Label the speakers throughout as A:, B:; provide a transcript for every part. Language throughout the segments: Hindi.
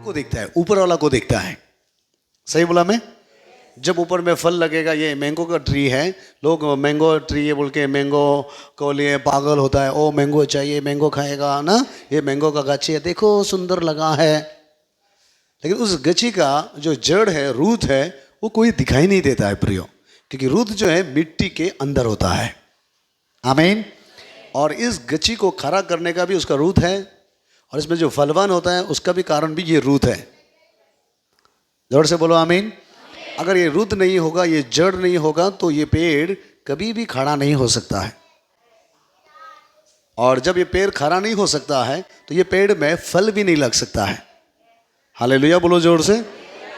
A: को देखता है, ऊपर वाला को देखता है। सही बोला मैं? जब ऊपर में फल लगेगा, ये मैंगो का ट्री है, लोग मैंगो ट्री है बोल के मैंगो को लिए पागल होता है, ओ मैंगो चाहिए, मैंगो खाएगा ना, ये मैंगो का गाछी है, देखो सुंदर लगा है। लेकिन उस गची का जो जड़ है, रूट है, वो कोई दिखाई नहीं देता है प्रियो, क्योंकि रूट जो है मिट्टी के अंदर होता है। आमीन। और इस गची को खड़ा करने का भी उसका रूट है, और इसमें जो फलवान होता है उसका भी कारण भी ये रूट है। जोर से बोलो आमीन। अगर ये रूट नहीं होगा, ये जड़ नहीं होगा, तो ये पेड़ कभी भी खड़ा नहीं हो सकता है। और जब ये पेड़ खड़ा नहीं हो सकता है तो ये पेड़ में फल भी नहीं लग सकता है। हालेलुया बोलो जोर से।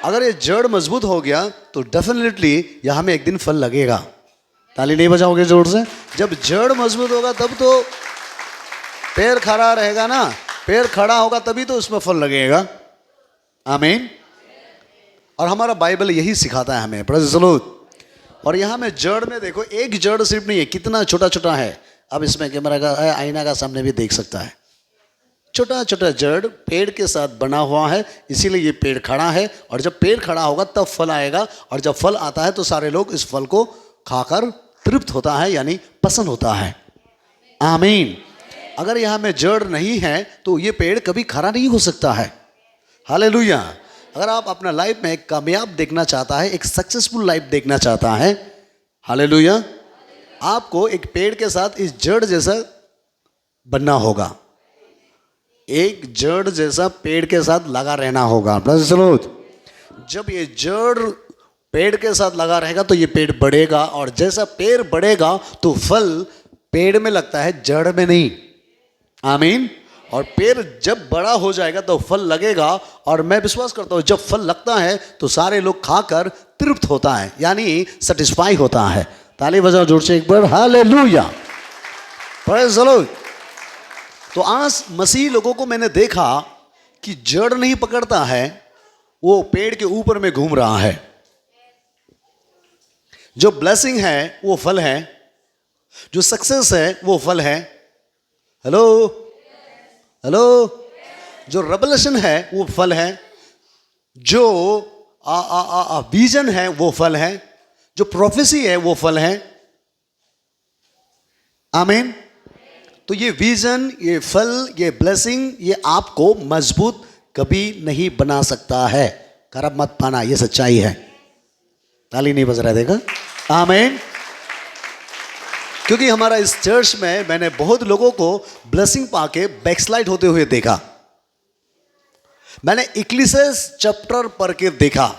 A: अगर ये जड़ मजबूत हो गया तो डेफिनेटली यहाँ में एक दिन फल लगेगा। ताली नहीं बजाओगे जोर से? जब जड़ मजबूत होगा तब तो पेड़ खड़ा रहेगा ना, पेड़ खड़ा होगा तभी तो उसमें फल लगेगा। आमीन। और हमारा बाइबल यही सिखाता है हमें। Praise the Lord. और यहाँ में जड़ में देखो, एक जड़ सिर्फ नहीं है, कितना छोटा छोटा है। अब इसमें कैमरा का आईना का सामने भी देख सकता है। छोटा छोटा जड़ पेड़ के साथ बना हुआ है, इसीलिए ये पेड़ खड़ा है। और जब पेड़ खड़ा होगा तब फल आएगा, और जब फल आता है तो सारे लोग इस फल को खाकर तृप्त होता है, यानी पसंद होता है। आमीन। अगर यहाँ में जड़ नहीं है तो ये पेड़ कभी खड़ा नहीं हो सकता है। हालेलुया। अगर आप अपना लाइफ में एक कामयाब देखना चाहता है, एक सक्सेसफुल लाइफ देखना चाहता है, हालेलुया, आपको एक पेड़ के साथ इस जड़ जैसा बनना होगा। एक जड़ जैसा पेड़ के साथ लगा रहना होगा। Praise the Lord. जब ये जड़ पेड़ के साथ लगा रहेगा तो ये पेड़ बढ़ेगा, और जैसा पेड़ बढ़ेगा तो फल पेड़ में लगता है, जड़ में नहीं। आमीन। और पेड़ जब बड़ा हो जाएगा तो फल लगेगा, और मैं विश्वास करता हूँ जब फल लगता है तो सारे लोग खाकर तृप्त होता है, यानी सेटिस्फाई होता है। ताली बजाओ जोर से एक बार, हालेलुया, प्रेज़ द लॉर्ड। तो आज मसीह लोगों को मैंने देखा कि जड़ नहीं पकड़ता है, वो पेड़ के ऊपर में घूम रहा है। जो ब्लेसिंग है वो फल है, जो सक्सेस है वो फल है। Hello hello. जो रेवलेशन है वो फल है, जो विजन है वो फल है, जो प्रोफेसी है वो फल है। आमीन। तो ये विजन, ये फल, ये ब्लेसिंग, ये आपको मजबूत कभी नहीं बना सकता है। खराब मत पाना, ये सच्चाई है। ताली नहीं बज रहा, देखा? आमीन। क्योंकि हमारा इस चर्च में मैंने बहुत लोगों को ब्लेसिंग पाके बैकस्लाइड होते हुए देखा। मैंने इक्लीसियस चैप्टर पढ़ के देखा।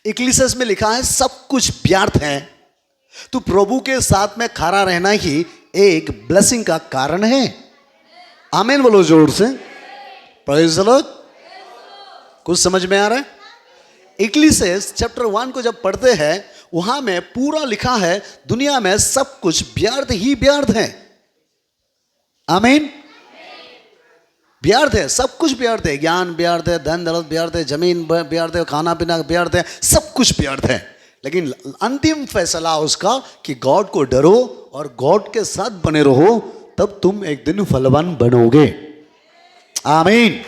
A: इक्लीसियस में लिखा है सब कुछ व्यर्थ है, तो प्रभु के साथ में खड़ा रहना ही एक ब्लेसिंग का कारण है। आमीन बोलो जोर से। Praise the Lord. कुछ समझ में आ रहा है? इक्लीसियस चैप्टर 1 को जब पढ़ते हैं, वहां में पूरा लिखा है दुनिया में सब कुछ व्यर्थ ही व्यर्थ है। आमीन। व्यर्थ है, सब कुछ व्यर्थ है। ज्ञान व्यर्थ है, धन दौलत व्यर्थ है, जमीन व्यर्थ है, खाना पीना व्यर्थ है, सब कुछ व्यर्थ है। लेकिन अंतिम फैसला उसका कि गॉड को डरो और गॉड के साथ बने रहो, तब तुम एक दिन फलवान बनोगे। आमीन।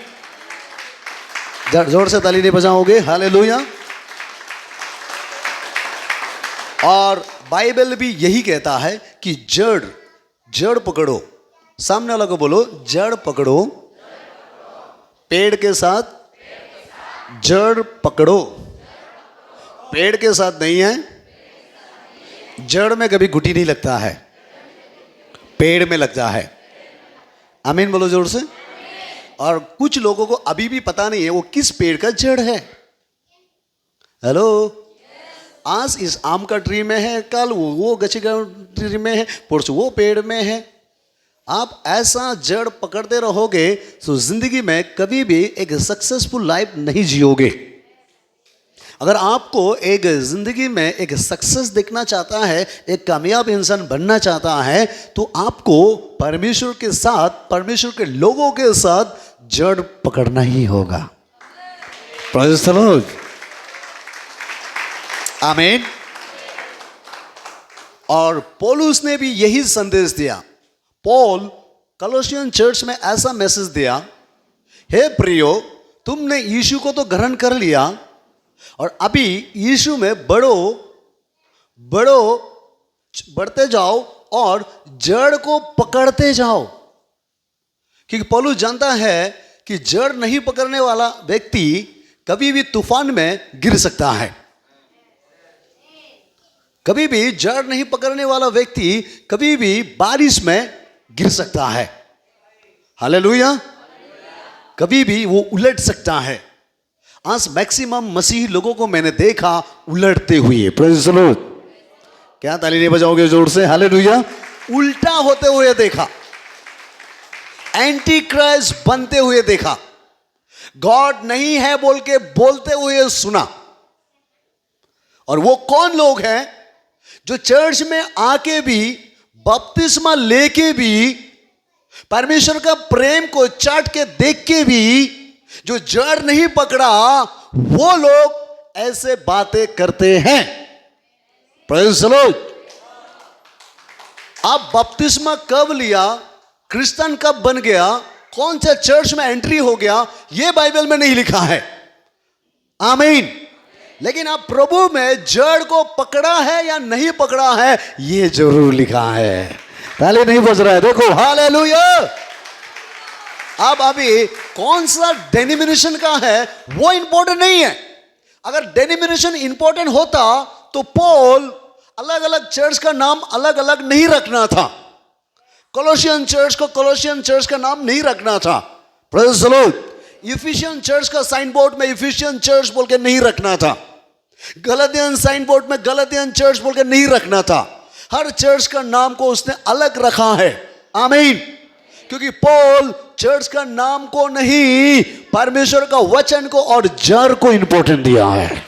A: जोर से ताली नहीं बजाओगे? हालेलुया। और बाइबल भी यही कहता है कि जड़ पकड़ो। सामने वाला को बोलो, जड़ पकड़ो। पेड़ के साथ जड़ पकड़ो। पेड़ के साथ नहीं है, जड़ में कभी घुटी नहीं लगता है, पेड़ में लगता है। आमीन बोलो जोर से। और कुछ लोगों को अभी भी पता नहीं है वो किस पेड़ का जड़ है। हेलो। आज इस आम का ट्री में है, कल वो गची का ट्री में है, परसों वो पेड़ में है। आप ऐसा जड़ पकड़ते रहोगे तो जिंदगी में कभी भी एक सक्सेसफुल लाइफ नहीं जियोगे। अगर आपको एक जिंदगी में एक सक्सेस देखना चाहता है, एक कामयाब इंसान बनना चाहता है, तो आपको परमेश्वर के साथ, परमेश्वर के लोगों के साथ जड़ पकड़ना ही होगा। Praise the Lord. आमीन। और पौलुस ने भी यही संदेश दिया। पॉल कलोसियन चर्च में ऐसा मैसेज दिया, हे प्रियो, तुमने यीशु को तो ग्रहण कर लिया और अभी यीशु में बढ़ते जाओ और जड़ को पकड़ते जाओ। क्योंकि पौलुस जानता है कि जड़ नहीं पकड़ने वाला व्यक्ति कभी भी तूफान में गिर सकता है। कभी भी जड़ नहीं पकड़ने वाला व्यक्ति कभी भी बारिश में गिर सकता है। हालेलुया। कभी भी वो उलट सकता है। आज मैक्सिमम मसीही लोगों को मैंने देखा उलटते हुए। Praise the Lord. क्या ताली नहीं बजाओगे जोर से? हालेलुया। उल्टा होते हुए देखा, एंटी क्राइस्ट बनते हुए देखा, गॉड नहीं है बोल के बोलते हुए सुना। और वो कौन लोग हैं जो चर्च में आके भी, बपतिस्मा लेके भी, परमेश्वर का प्रेम को चाट के देख के भी जो जड़ नहीं पकड़ा, वो लोग ऐसे बातें करते हैं। Praise the Lord. आप बपतिस्मा कब लिया, क्रिश्चियन कब बन गया, कौन सा चर्च में एंट्री हो गया, यह बाइबल में नहीं लिखा है। आमीन। लेकिन आप प्रभु में जड़ को पकड़ा है या नहीं पकड़ा है, यह जरूर लिखा है। ताली नहीं बज रहा है? देखो, हालेलुया। अब अभी कौन सा डेनिमिनेशन का है वो इंपॉर्टेंट नहीं है। अगर डेनिमिनेशन इंपॉर्टेंट होता तो पॉल अलग अलग चर्च का नाम अलग अलग नहीं रखना था। कोलोसियन चर्च को कोलोसियन चर्च का नाम नहीं रखना था। Praise the Lord. Ephesian church का साइन बोर्ड में इफिशियन चर्च बोल के नहीं रखना था। गलातियन साइन बोर्ड में गलातियन चर्च बोल के नहीं रखना था। हर चर्च का नाम को उसने अलग रखा है। आमीन। क्योंकि पॉल चर्च का नाम को नहीं, परमेश्वर का वचन को और जड़ को इंपॉर्टेंट दिया है।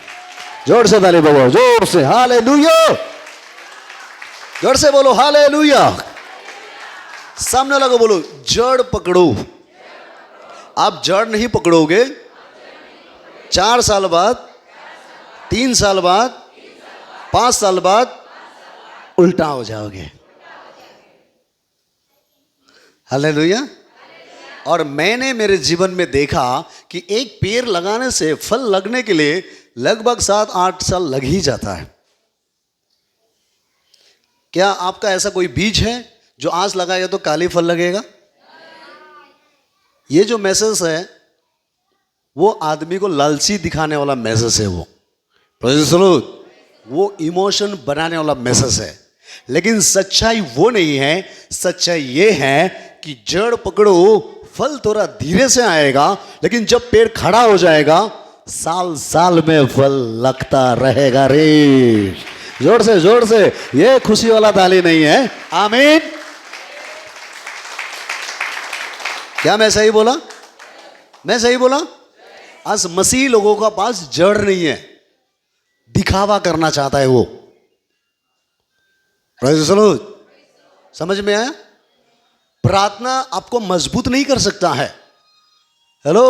A: जोर से ताली बजाओ, जोर से। हालेलुया। जोर से बोलो हालेलुया। सामने लगा बोलो, जड़ पकड़ो। आप जड़ नहीं पकड़ोगे, 4 साल बाद, 3 साल बाद, 5 साल बाद उल्टा हो जाओगे। हालेलुया। और मैंने मेरे जीवन में देखा कि एक पेड़ लगाने से फल लगने के लिए लगभग 7-8 साल लग ही जाता है। क्या आपका ऐसा कोई बीज है जो आज लगाया तो काली फल लगेगा? ये जो मैसेज है वो आदमी को लालची दिखाने वाला मैसेज है। वो प्रेज़ द लॉर्ड, वो इमोशन बनाने वाला मैसेज है। लेकिन सच्चाई वो नहीं है। सच्चाई ये है कि जड़ पकड़ो, फल थोड़ा धीरे से आएगा, लेकिन जब पेड़ खड़ा हो जाएगा साल साल में फल लगता रहेगा रे। जोर से, जोर से। ये खुशी वाला ताली नहीं है। आमीन। क्या मैं सही बोला? मैं सही बोला? आज मसीही लोगों का पास जड़ नहीं है, दिखावा करना चाहता है वो। Praise the Lord. समझ में आया? प्रार्थना आपको मजबूत नहीं कर सकता है। हेलो,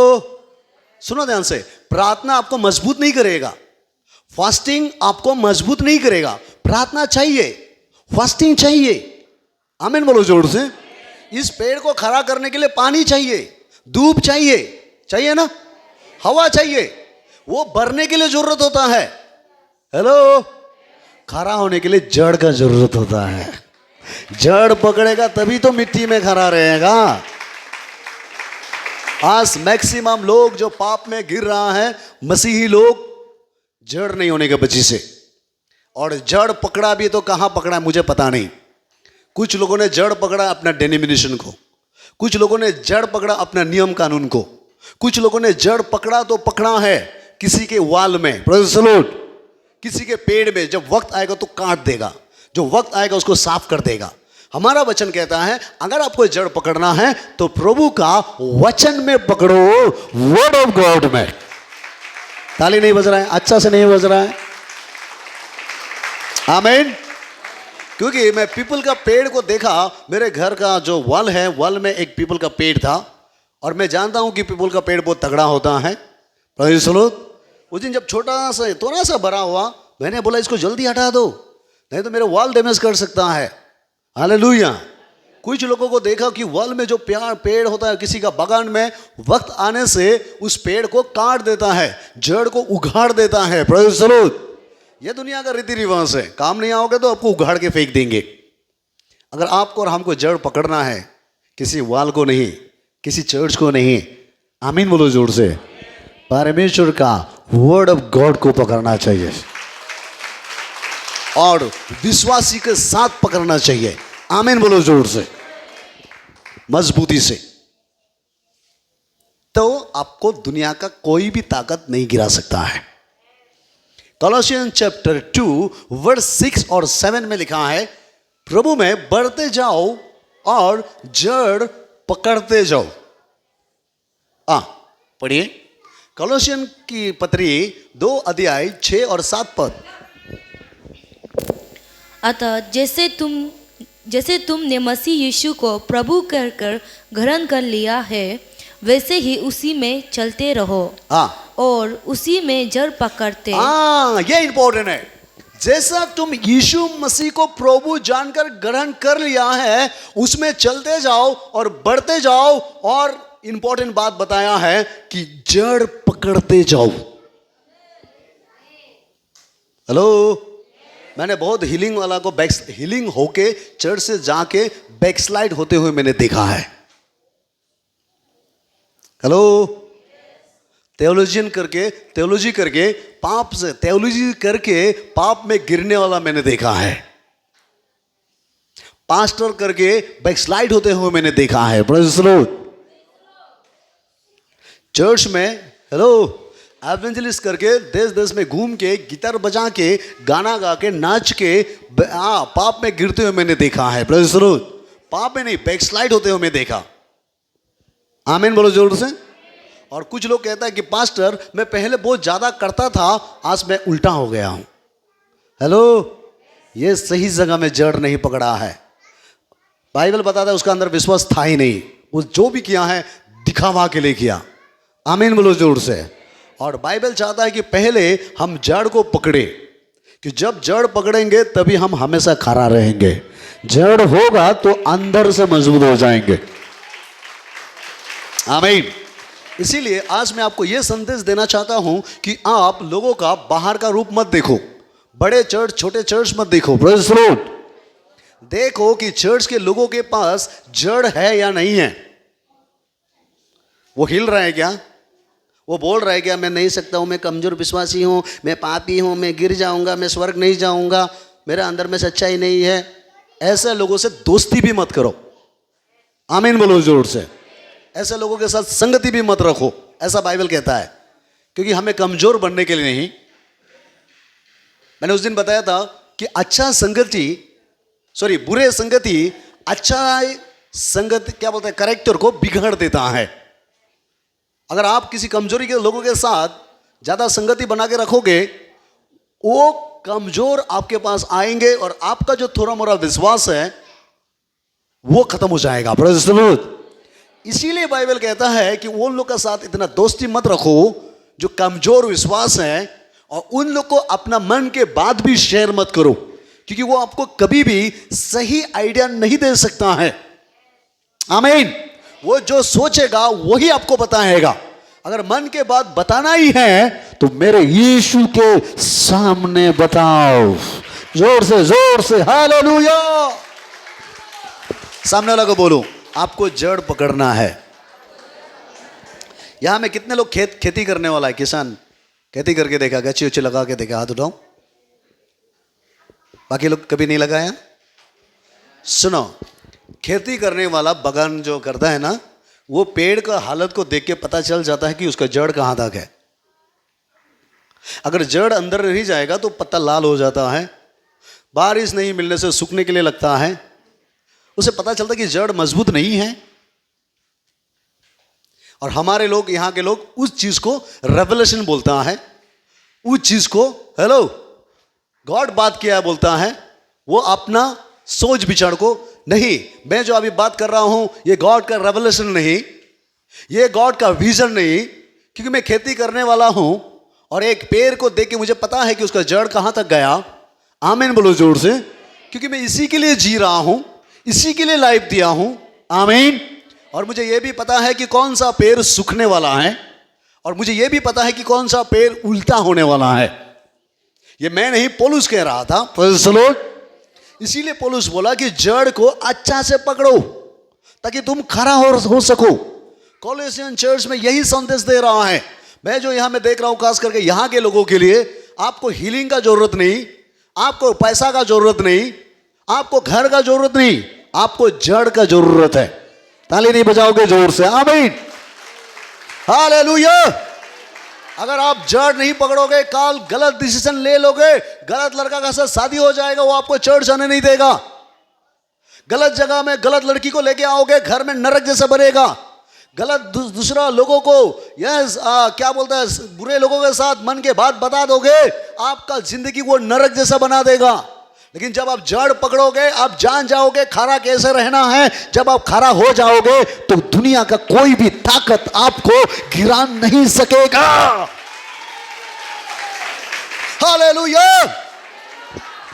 A: सुनो ध्यान से। प्रार्थना आपको मजबूत नहीं करेगा। फास्टिंग आपको मजबूत नहीं करेगा। प्रार्थना चाहिए, फास्टिंग चाहिए। आमीन बोलो जोर से। इस पेड़ को खड़ा करने के लिए पानी चाहिए, धूप चाहिए, चाहिए ना, हवा चाहिए। वो बढ़ने के लिए जरूरत होता है। हेलो, खड़ा होने के लिए जड़ का जरूरत होता है। जड़ पकड़ेगा तभी तो मिट्टी में खड़ा रहेगा। आज मैक्सिमम लोग जो पाप में गिर रहा है, मसीही लोग, जड़ नहीं होने के वजह से। और जड़ पकड़ा भी तो कहां पकड़ा मुझे पता नहीं। कुछ लोगों ने जड़ पकड़ा अपना डेनिमिनेशन को, कुछ लोगों ने जड़ पकड़ा अपना नियम कानून को, कुछ लोगों ने जड़ पकड़ा तो पकड़ा है किसी के वाल में, प्रेज़ द लॉर्ड, किसी के पेड़ में। जब वक्त आएगा तो काट देगा, जो वक्त आएगा उसको साफ कर देगा। हमारा वचन कहता है अगर आपको जड़ पकड़ना है तो प्रभु का वचन में पकड़ो, वर्ड ऑफ गॉड में। ताली नहीं बज रहा है? अच्छा से नहीं बज रहा है? आमीन। क्योंकि मैं पीपल का पेड़ को देखा, मेरे घर का जो वॉल है, वॉल में एक पीपल का पेड़ था, और मैं जानता हूं कि पीपल का पेड़ बहुत तगड़ा होता है। Praise the Lord. उस दिन जब छोटा सा, थोड़ा सा बड़ा हुआ, मैंने बोला इसको जल्दी हटा दो, नहीं तो मेरे वॉल डैमेज कर सकता है। हालेलुया। कुछ लोगों को देखा कि वर्ल्ड में जो पेड़ होता है किसी का बगान में, वक्त आने से उस पेड़ को काट देता है, जड़ को उखाड़ देता है। Praise the Lord. ये दुनिया का रीति रिवाज है, काम नहीं आओगे तो आपको उखाड़ के फेंक देंगे। अगर आपको और हमको जड़ पकड़ना है, किसी वाल को नहीं, किसी चर्च को नहीं, आमीन बोलो जोर से, परमेश्वर का वर्ड ऑफ गॉड को पकड़ना चाहिए और विश्वासी के साथ पकड़ना चाहिए। आमीन बोलो जोर से, मजबूती से। तो आपको दुनिया का कोई भी ताकत नहीं गिरा सकता है। कॉलोसियंस चैप्टर 2 वर्स 6 और 7 में लिखा है, प्रभु में बढ़ते जाओ और जड़ पकड़ते जाओ। पढ़िए कॉलोसियन की पत्री 2 अध्याय 6 और 7 पद।
B: अतः जैसे तुमने मसीह यीशु को प्रभु कर ग्रहण कर लिया है, वैसे ही उसी में चलते रहो और उसी में जड़ पकड़ते।
A: ये इंपॉर्टेंट है। जैसा तुम यीशु मसीह को प्रभु जानकर ग्रहण कर लिया है, उसमें चलते जाओ और बढ़ते जाओ, और इंपॉर्टेंट बात बताया है कि जड़ पकड़ते जाओ। हेलो, मैंने बहुत हीलिंग वाला को हीलिंग होके चर्च से जाके बैकस्लाइड होते हुए मैंने देखा है। हेलो, theology करके पाप से theology करके पाप में गिरने वाला मैंने देखा है। पास्टर करके बैकस्लाइड होते हुए मैंने देखा है। Praise the Lord. चर्च में हेलो एवेंजलिस्ट करके देश देश में घूम के गिटार बजा के गाना गा के नाच के पाप में गिरते हुए मैंने देखा है। Praise the Lord. पाप में नहीं, बैकस्लाइड होते हुए मैं देखा। आमीन बोलो जोर से। और कुछ लोग कहता है कि पास्टर मैं पहले बहुत ज्यादा करता था, आज मैं उल्टा हो गया हूं। हेलो, ये सही जगह में जड़ नहीं पकड़ा है। बाइबल बताता है उसका अंदर विश्वास था ही नहीं, वो जो भी किया है दिखावा के लिए किया। आमीन बोलो जोर से। और बाइबल चाहता है कि पहले हम जड़ को पकड़े, कि जब जड़ पकड़ेंगे तभी हम हमेशा खड़ा रहेंगे। जड़ होगा तो अंदर से मजबूत हो जाएंगे। आमीन। इसीलिए आज मैं आपको यह संदेश देना चाहता हूं कि आप लोगों का बाहर का रूप मत देखो, बड़े चर्च छोटे चर्च मत देखो। Praise the Lord. देखो कि चर्च के लोगों के पास जड़ है या नहीं है। वो हिल रहा है क्या? वो बोल रहा है क्या मैं नहीं सकता हूं, मैं कमजोर विश्वासी हूं, मैं पापी हूं, मैं गिर जाऊंगा, मैं स्वर्ग नहीं जाऊंगा, मेरे अंदर में सच्चाई नहीं है। ऐसे लोगों से दोस्ती भी मत करो। आमीन बोलो जोर से। ऐसे लोगों के साथ संगति भी मत रखो, ऐसा बाइबल कहता है। क्योंकि हमें कमजोर बनने के लिए नहीं। मैंने उस दिन बताया था कि बुरे संगति अच्छा संगति क्या बोलते हैं, कैरेक्टर को बिगाड़ देता है। अगर आप किसी कमजोरी के लोगों के साथ ज्यादा संगति बना के रखोगे, वो कमजोर आपके पास आएंगे और आपका जो थोड़ा मोड़ा विश्वास है वो खत्म हो जाएगा। Praise the Lord. इसीलिए बाइबल कहता है कि उन लोग के साथ इतना दोस्ती मत रखो जो कमजोर विश्वास है, और उन लोग को अपना मन के बात भी शेयर मत करो, क्योंकि वो आपको कभी भी सही आइडिया नहीं दे सकता है। आमीन। वो जो सोचेगा वही आपको बताएगा। अगर मन के बात बताना ही है तो मेरे यीशु के सामने बताओ। जोर से हालेलुया। सामने वाला को बोलो आपको जड़ पकड़ना है। यहां में कितने लोग खेती करने वाला है, किसान खेती करके देखा, गच्ची उच्ची लगा के देखा? हाथ उठाओ। बाकी लोग कभी नहीं लगाया? सुनो, खेती करने वाला बगान जो करता है ना, वो पेड़ का हालत को देख के पता चल जाता है कि उसका जड़ कहां तक है। अगर जड़ अंदर नहीं जाएगा तो पत्ता लाल हो जाता है, बारिश नहीं मिलने से सूखने के लिए लगता है, उसे पता चलता है कि जड़ मजबूत नहीं है। और हमारे लोग, यहां के लोग उस चीज को रेवलेशन बोलता है, उस चीज को हेलो गॉड बात किया बोलता है। वो अपना सोच विचार को नहीं, मैं जो अभी बात कर रहा हूं ये गॉड का रेवलेशन नहीं, ये गॉड का विजन नहीं, क्योंकि मैं खेती करने वाला हूं और एक पेड़ को देख के मुझे पता है कि उसका जड़ कहां तक गया। आमीन बोलो जोर से। क्योंकि मैं इसी के लिए जी रहा हूं, इसी के लिए लाइफ दिया हूं, आमीन। और मुझे यह भी पता है कि कौन सा पेड़ सूखने वाला है, और मुझे यह भी पता है कि कौन सा पेड़ उल्टा होने वाला है। ये मैं नहीं, पौलुस कह रहा था, प्रेज़ द लॉर्ड। इसीलिए पौलुस बोला कि जड़ को अच्छा से पकड़ो ताकि तुम खड़ा हो सको। कॉलोसियन चर्च में यही संदेश दे रहा है। मैं जो यहां में देख रहा हूं, खास करके यहां के लोगों के लिए, आपको हीलिंग का जरूरत नहीं, आपको पैसा का जरूरत नहीं, आपको घर का जरूरत नहीं, आपको जड़ का जरूरत है। ताली नहीं बजाओगे जोर से? आमीन, हालेलुया। अगर आप जड़ नहीं पकड़ोगे, कल गलत डिसीजन ले लोगे, गलत लड़का का साथ शादी हो जाएगा, वो आपको चर्च आने नहीं देगा। गलत जगह में गलत लड़की को लेके आओगे, घर में नरक जैसा बनेगा। गलत दूसरा लोगों को क्या बोलता है, बुरे लोगों के साथ मन के बात बता दोगे, आपका जिंदगी वो नरक जैसा बना देगा। लेकिन जब आप जड़ पकड़ोगे, आप जान जाओगे खरा कैसे रहना है। जब आप खरा हो जाओगे तो दुनिया का कोई भी ताकत आपको गिरा नहीं सकेगा। हालेलुया।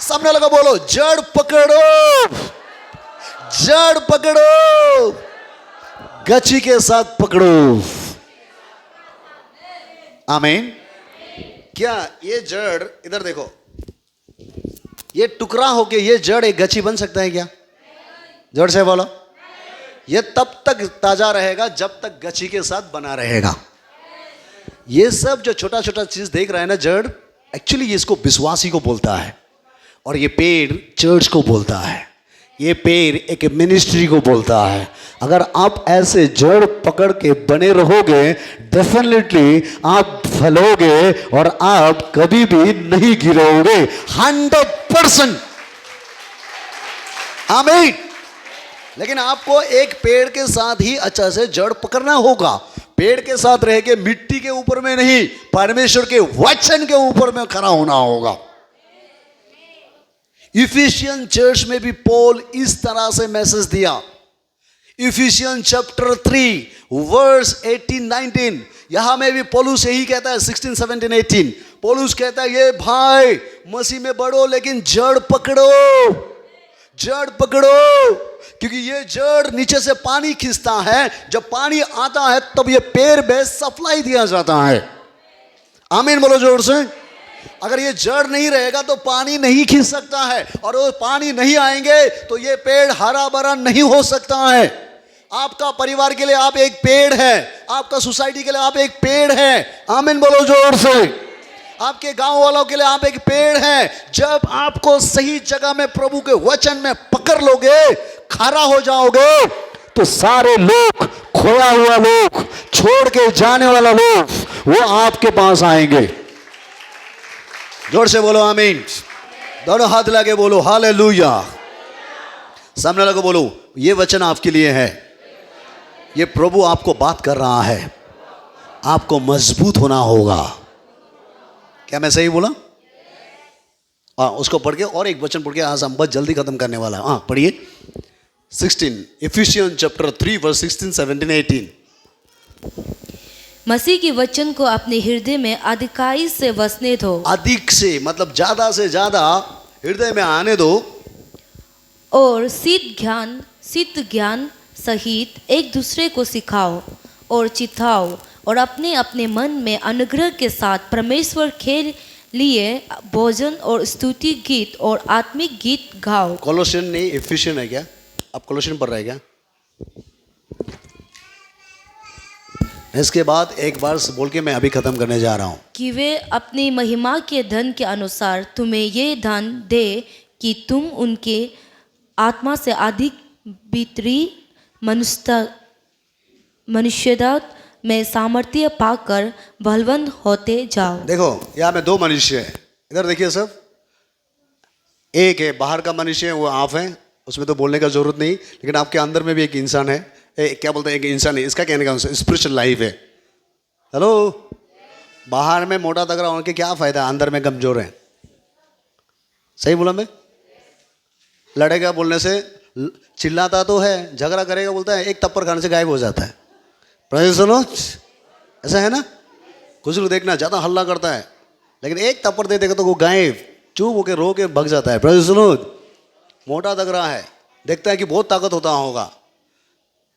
A: सामने लगा बोलो, जड़ पकड़ो, जड़ पकड़ो, गची के साथ पकड़ो। आमीन। क्या ये जड़, इधर देखो, ये टुकड़ा होके ये जड़ एक गची बन सकता है क्या? जड़ से बोलो। ये तब तक ताजा रहेगा जब तक गची के साथ बना रहेगा। ये सब जो छोटा छोटा चीज देख रहा है ना, जड़, एक्चुअली इसको विश्वासी को बोलता है, और ये पेड़ चर्च को बोलता है। ये पेड़ एक मिनिस्ट्री को बोलता है। अगर आप ऐसे जड़ पकड़ के बने रहोगे, डेफिनेटली आप फलोगे और आप कभी भी नहीं गिरोगे, 100%। आमीन। लेकिन आपको एक पेड़ के साथ ही अच्छा से जड़ पकड़ना होगा। पेड़ के साथ रह के मिट्टी के ऊपर में नहीं, परमेश्वर के वचन के ऊपर में खड़ा होना होगा। इफिशियन चर्च में भी पॉल इस तरह से मैसेज दिया। इफिशियन चैप्टर 3 वर्स 18-19, यहां में भी पौलुस यही कहता है। 16, 17, 18 पौलुस कहता है, ये भाई मसीह में बढ़ो, लेकिन जड़ पकड़ो, जड़ पकड़ो, क्योंकि ये जड़ नीचे से पानी खींचता है। जब पानी आता है तब ये पेड़ में सप्लाई दिया जाता है। आमीन बोलो जोर से। अगर ये जड़ नहीं रहेगा तो पानी नहीं खींच सकता है, और वो पानी नहीं आएंगे तो ये पेड़ हरा भरा नहीं हो सकता है। आपका परिवार के लिए आप एक पेड़ है, आपका सोसाइटी के लिए आप एक पेड़ है। आमीन बोलो जोर से। आपके गांव वालों के लिए आप एक पेड़ है। जब आपको सही जगह में प्रभु के वचन में पकड़ लोगे, खड़ा हो जाओगे, तो सारे लोग, खोया हुआ लोग, छोड़ के जाने वाला लोग, वो आपके पास आएंगे। जोर से बोलो आमीन। दोनों हाथ लगे बोलो हालेलुया। सामने लगे बोलो, ये वचन आपके लिए है। ये प्रभु आपको बात कर रहा है। आपको मजबूत होना होगा। क्या मैं सही बोला? हाँ, उसको पढ़ के और एक वचन पढ़ के आज हम बस जल्दी खत्म करने वाला है। हाँ पढ़िए। 16 इफिशियन चैप्टर 3 वर्स 16, 17, 18।
B: मसीह के वचन को अपने हृदय में अधिकाई से वसने दो।
A: अधिक से मतलब ज्यादा से ज्यादा हृदय में आने दो।
B: और सिद्ध ज्ञान सहित एक दूसरे को सिखाओ और चिताओ, और अपने अपने मन में अनुग्रह के साथ परमेश्वर के लिए भोजन और स्तुति गीत और आत्मिक गीत गाओ।
A: कॉलोसियन नहीं, इफिशियन है क्या? आप कॉलोसियन पढ़ रहे हैं क्या? इसके बाद एक बार बोल के मैं अभी खत्म करने जा रहा हूं
B: कि वे अपनी महिमा के धन के अनुसार तुम्हें ये दान दे कि तुम उनके आत्मा से अधिक भीतरी मनुष्यता में सामर्थ्य पाकर बलवंत होते जाओ। देखो
A: यहाँ में दो मनुष्य है। इधर देखिए सब, एक है बाहर का मनुष्य है, वो आप है, उसमें तो बोलने का जरूरत नहीं। लेकिन आपके अंदर में भी एक इंसान है। क्या बोलते हैं, एक इंसान है। इसका कहने का स्पिरिचुअल लाइफ है। हेलो, बाहर में मोटा तगड़ा होने के क्या फायदा, अंदर में कमजोर है। सही बोला मैं? लड़ेगा बोलने से, चिल्लाता तो है, झगड़ा करेगा बोलता है, एक थप्पड़ खाने से गायब हो जाता है। Praise the Lord. ऐसा है ना? कुछ लोग देखना ज़्यादा हल्ला करता है, लेकिन एक थप्पड़ दे देगा तो वो गायब, चुप होकर रो के भग जाता है। Praise the Lord. मोटा तगड़ा है, देखता है कि बहुत ताकत होता होगा।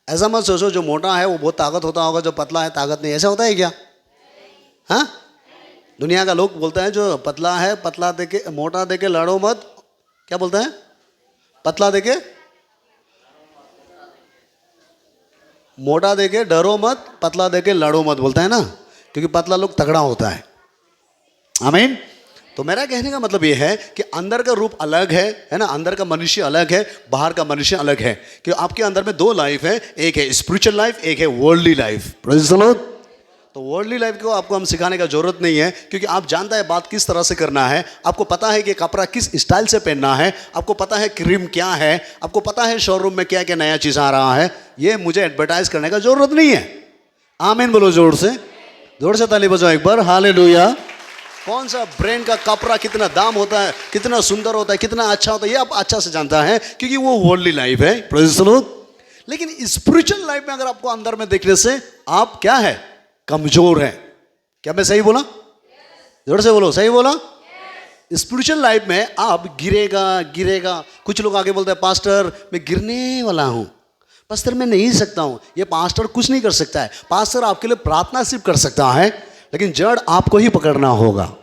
A: ऐसा मत सोचो जो मोटा है वो बहुत ताकत होता होगा, जो पतला है ताकत नहीं। ऐसा होता है क्या? हाँ, दुनिया का लोग बोलते हैं जो पतला है पतला देके मोटा देके लड़ो मत। क्या बोलते हैं? पतला देके मोटा देके डरो मत, पतला देके लड़ो मत बोलता है ना, क्योंकि पतला लोग तगड़ा होता है। आमीन। तो मेरा कहने का मतलब ये है कि अंदर का रूप अलग है ना, अंदर का मनुष्य अलग है, बाहर का मनुष्य अलग है। कि आपके अंदर में दो लाइफ है, एक है स्पिरिचुअल लाइफ, एक है worldly life. Praise the Lord. तो वर्ल्डली लाइफ को आपको हम सिखाने का जरूरत नहीं है, क्योंकि आप जानता है बात किस तरह से करना है, आपको पता है कि कपड़ा किस स्टाइल से पहनना है, आपको पता है क्रीम क्या है, आपको पता है शोरूम में क्या क्या नया चीज़ आ रहा है। ये मुझे एडवर्टाइज करने का जरूरत नहीं है। आमीन बोलो जोर से ताली बजाओ एक बार। हालेलुया। कौन सा ब्रांड का कपड़ा कितना दाम होता है, कितना सुंदर होता है, कितना अच्छा होता है, ये आप अच्छा से जानता है, क्योंकि वो वर्ल्डली लाइफ है। Praise the Lord. लेकिन स्पिरिचुअल लाइफ में अगर आपको अंदर में देखने से आप क्या है? कमजोर है। क्या मैं सही बोला? जोर से बोलो, सही बोला? स्पिरिचुअल लाइफ में आप गिरेगा। कुछ लोग आगे बोलते हैं पास्टर मैं गिरने वाला हूं, पास्टर मैं नहीं सकता हूं। ये पास्टर कुछ नहीं कर सकता है। पास्टर आपके लिए प्रार्थना सिर्फ कर सकता है, लेकिन जड़ आपको ही पकड़ना होगा।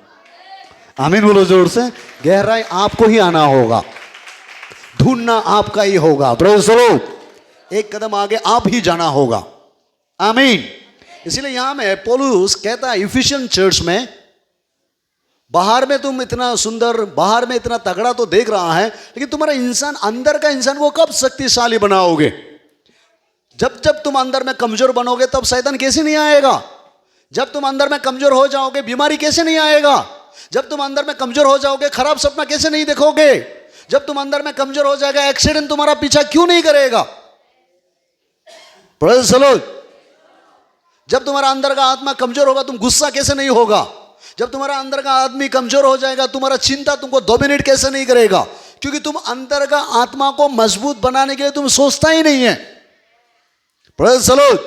A: आमीन बोलो जोर से। गहराई आपको ही आना होगा, ढूंढना आपका ही होगा। Praise the Lord. एक कदम आगे आप ही जाना होगा। आमीन। इसलिए यहां में पौलुस कहता है इफिशियन चर्च में, बाहर में तुम इतना सुंदर, बाहर में इतना तगड़ा तो देख रहा है, लेकिन तुम्हारा इंसान, अंदर का इंसान वो कब शक्तिशाली बनाओगे? जब तुम अंदर में कमजोर बनोगे तब शैतान कैसे नहीं आएगा? जब तुम अंदर में कमजोर हो जाओगे बीमारी कैसे नहीं आएगा? जब तुम अंदर में कमजोर हो जाओगे खराब सपना कैसे नहीं देखोगे? जब तुम अंदर में कमजोर हो जाएगा एक्सीडेंट तुम्हारा पीछा क्यों नहीं करेगा? Praise the Lord. जब तुम्हारा अंदर का आत्मा कमजोर होगा तुम गुस्सा कैसे नहीं होगा? जब तुम्हारा अंदर का आदमी कमजोर हो जाएगा तुम्हारा चिंता तुमको डोमिनेट कैसे नहीं करेगा? क्योंकि तुम अंदर का आत्मा को मजबूत बनाने के लिए तुम सोचता ही नहीं है। Praise the Lord.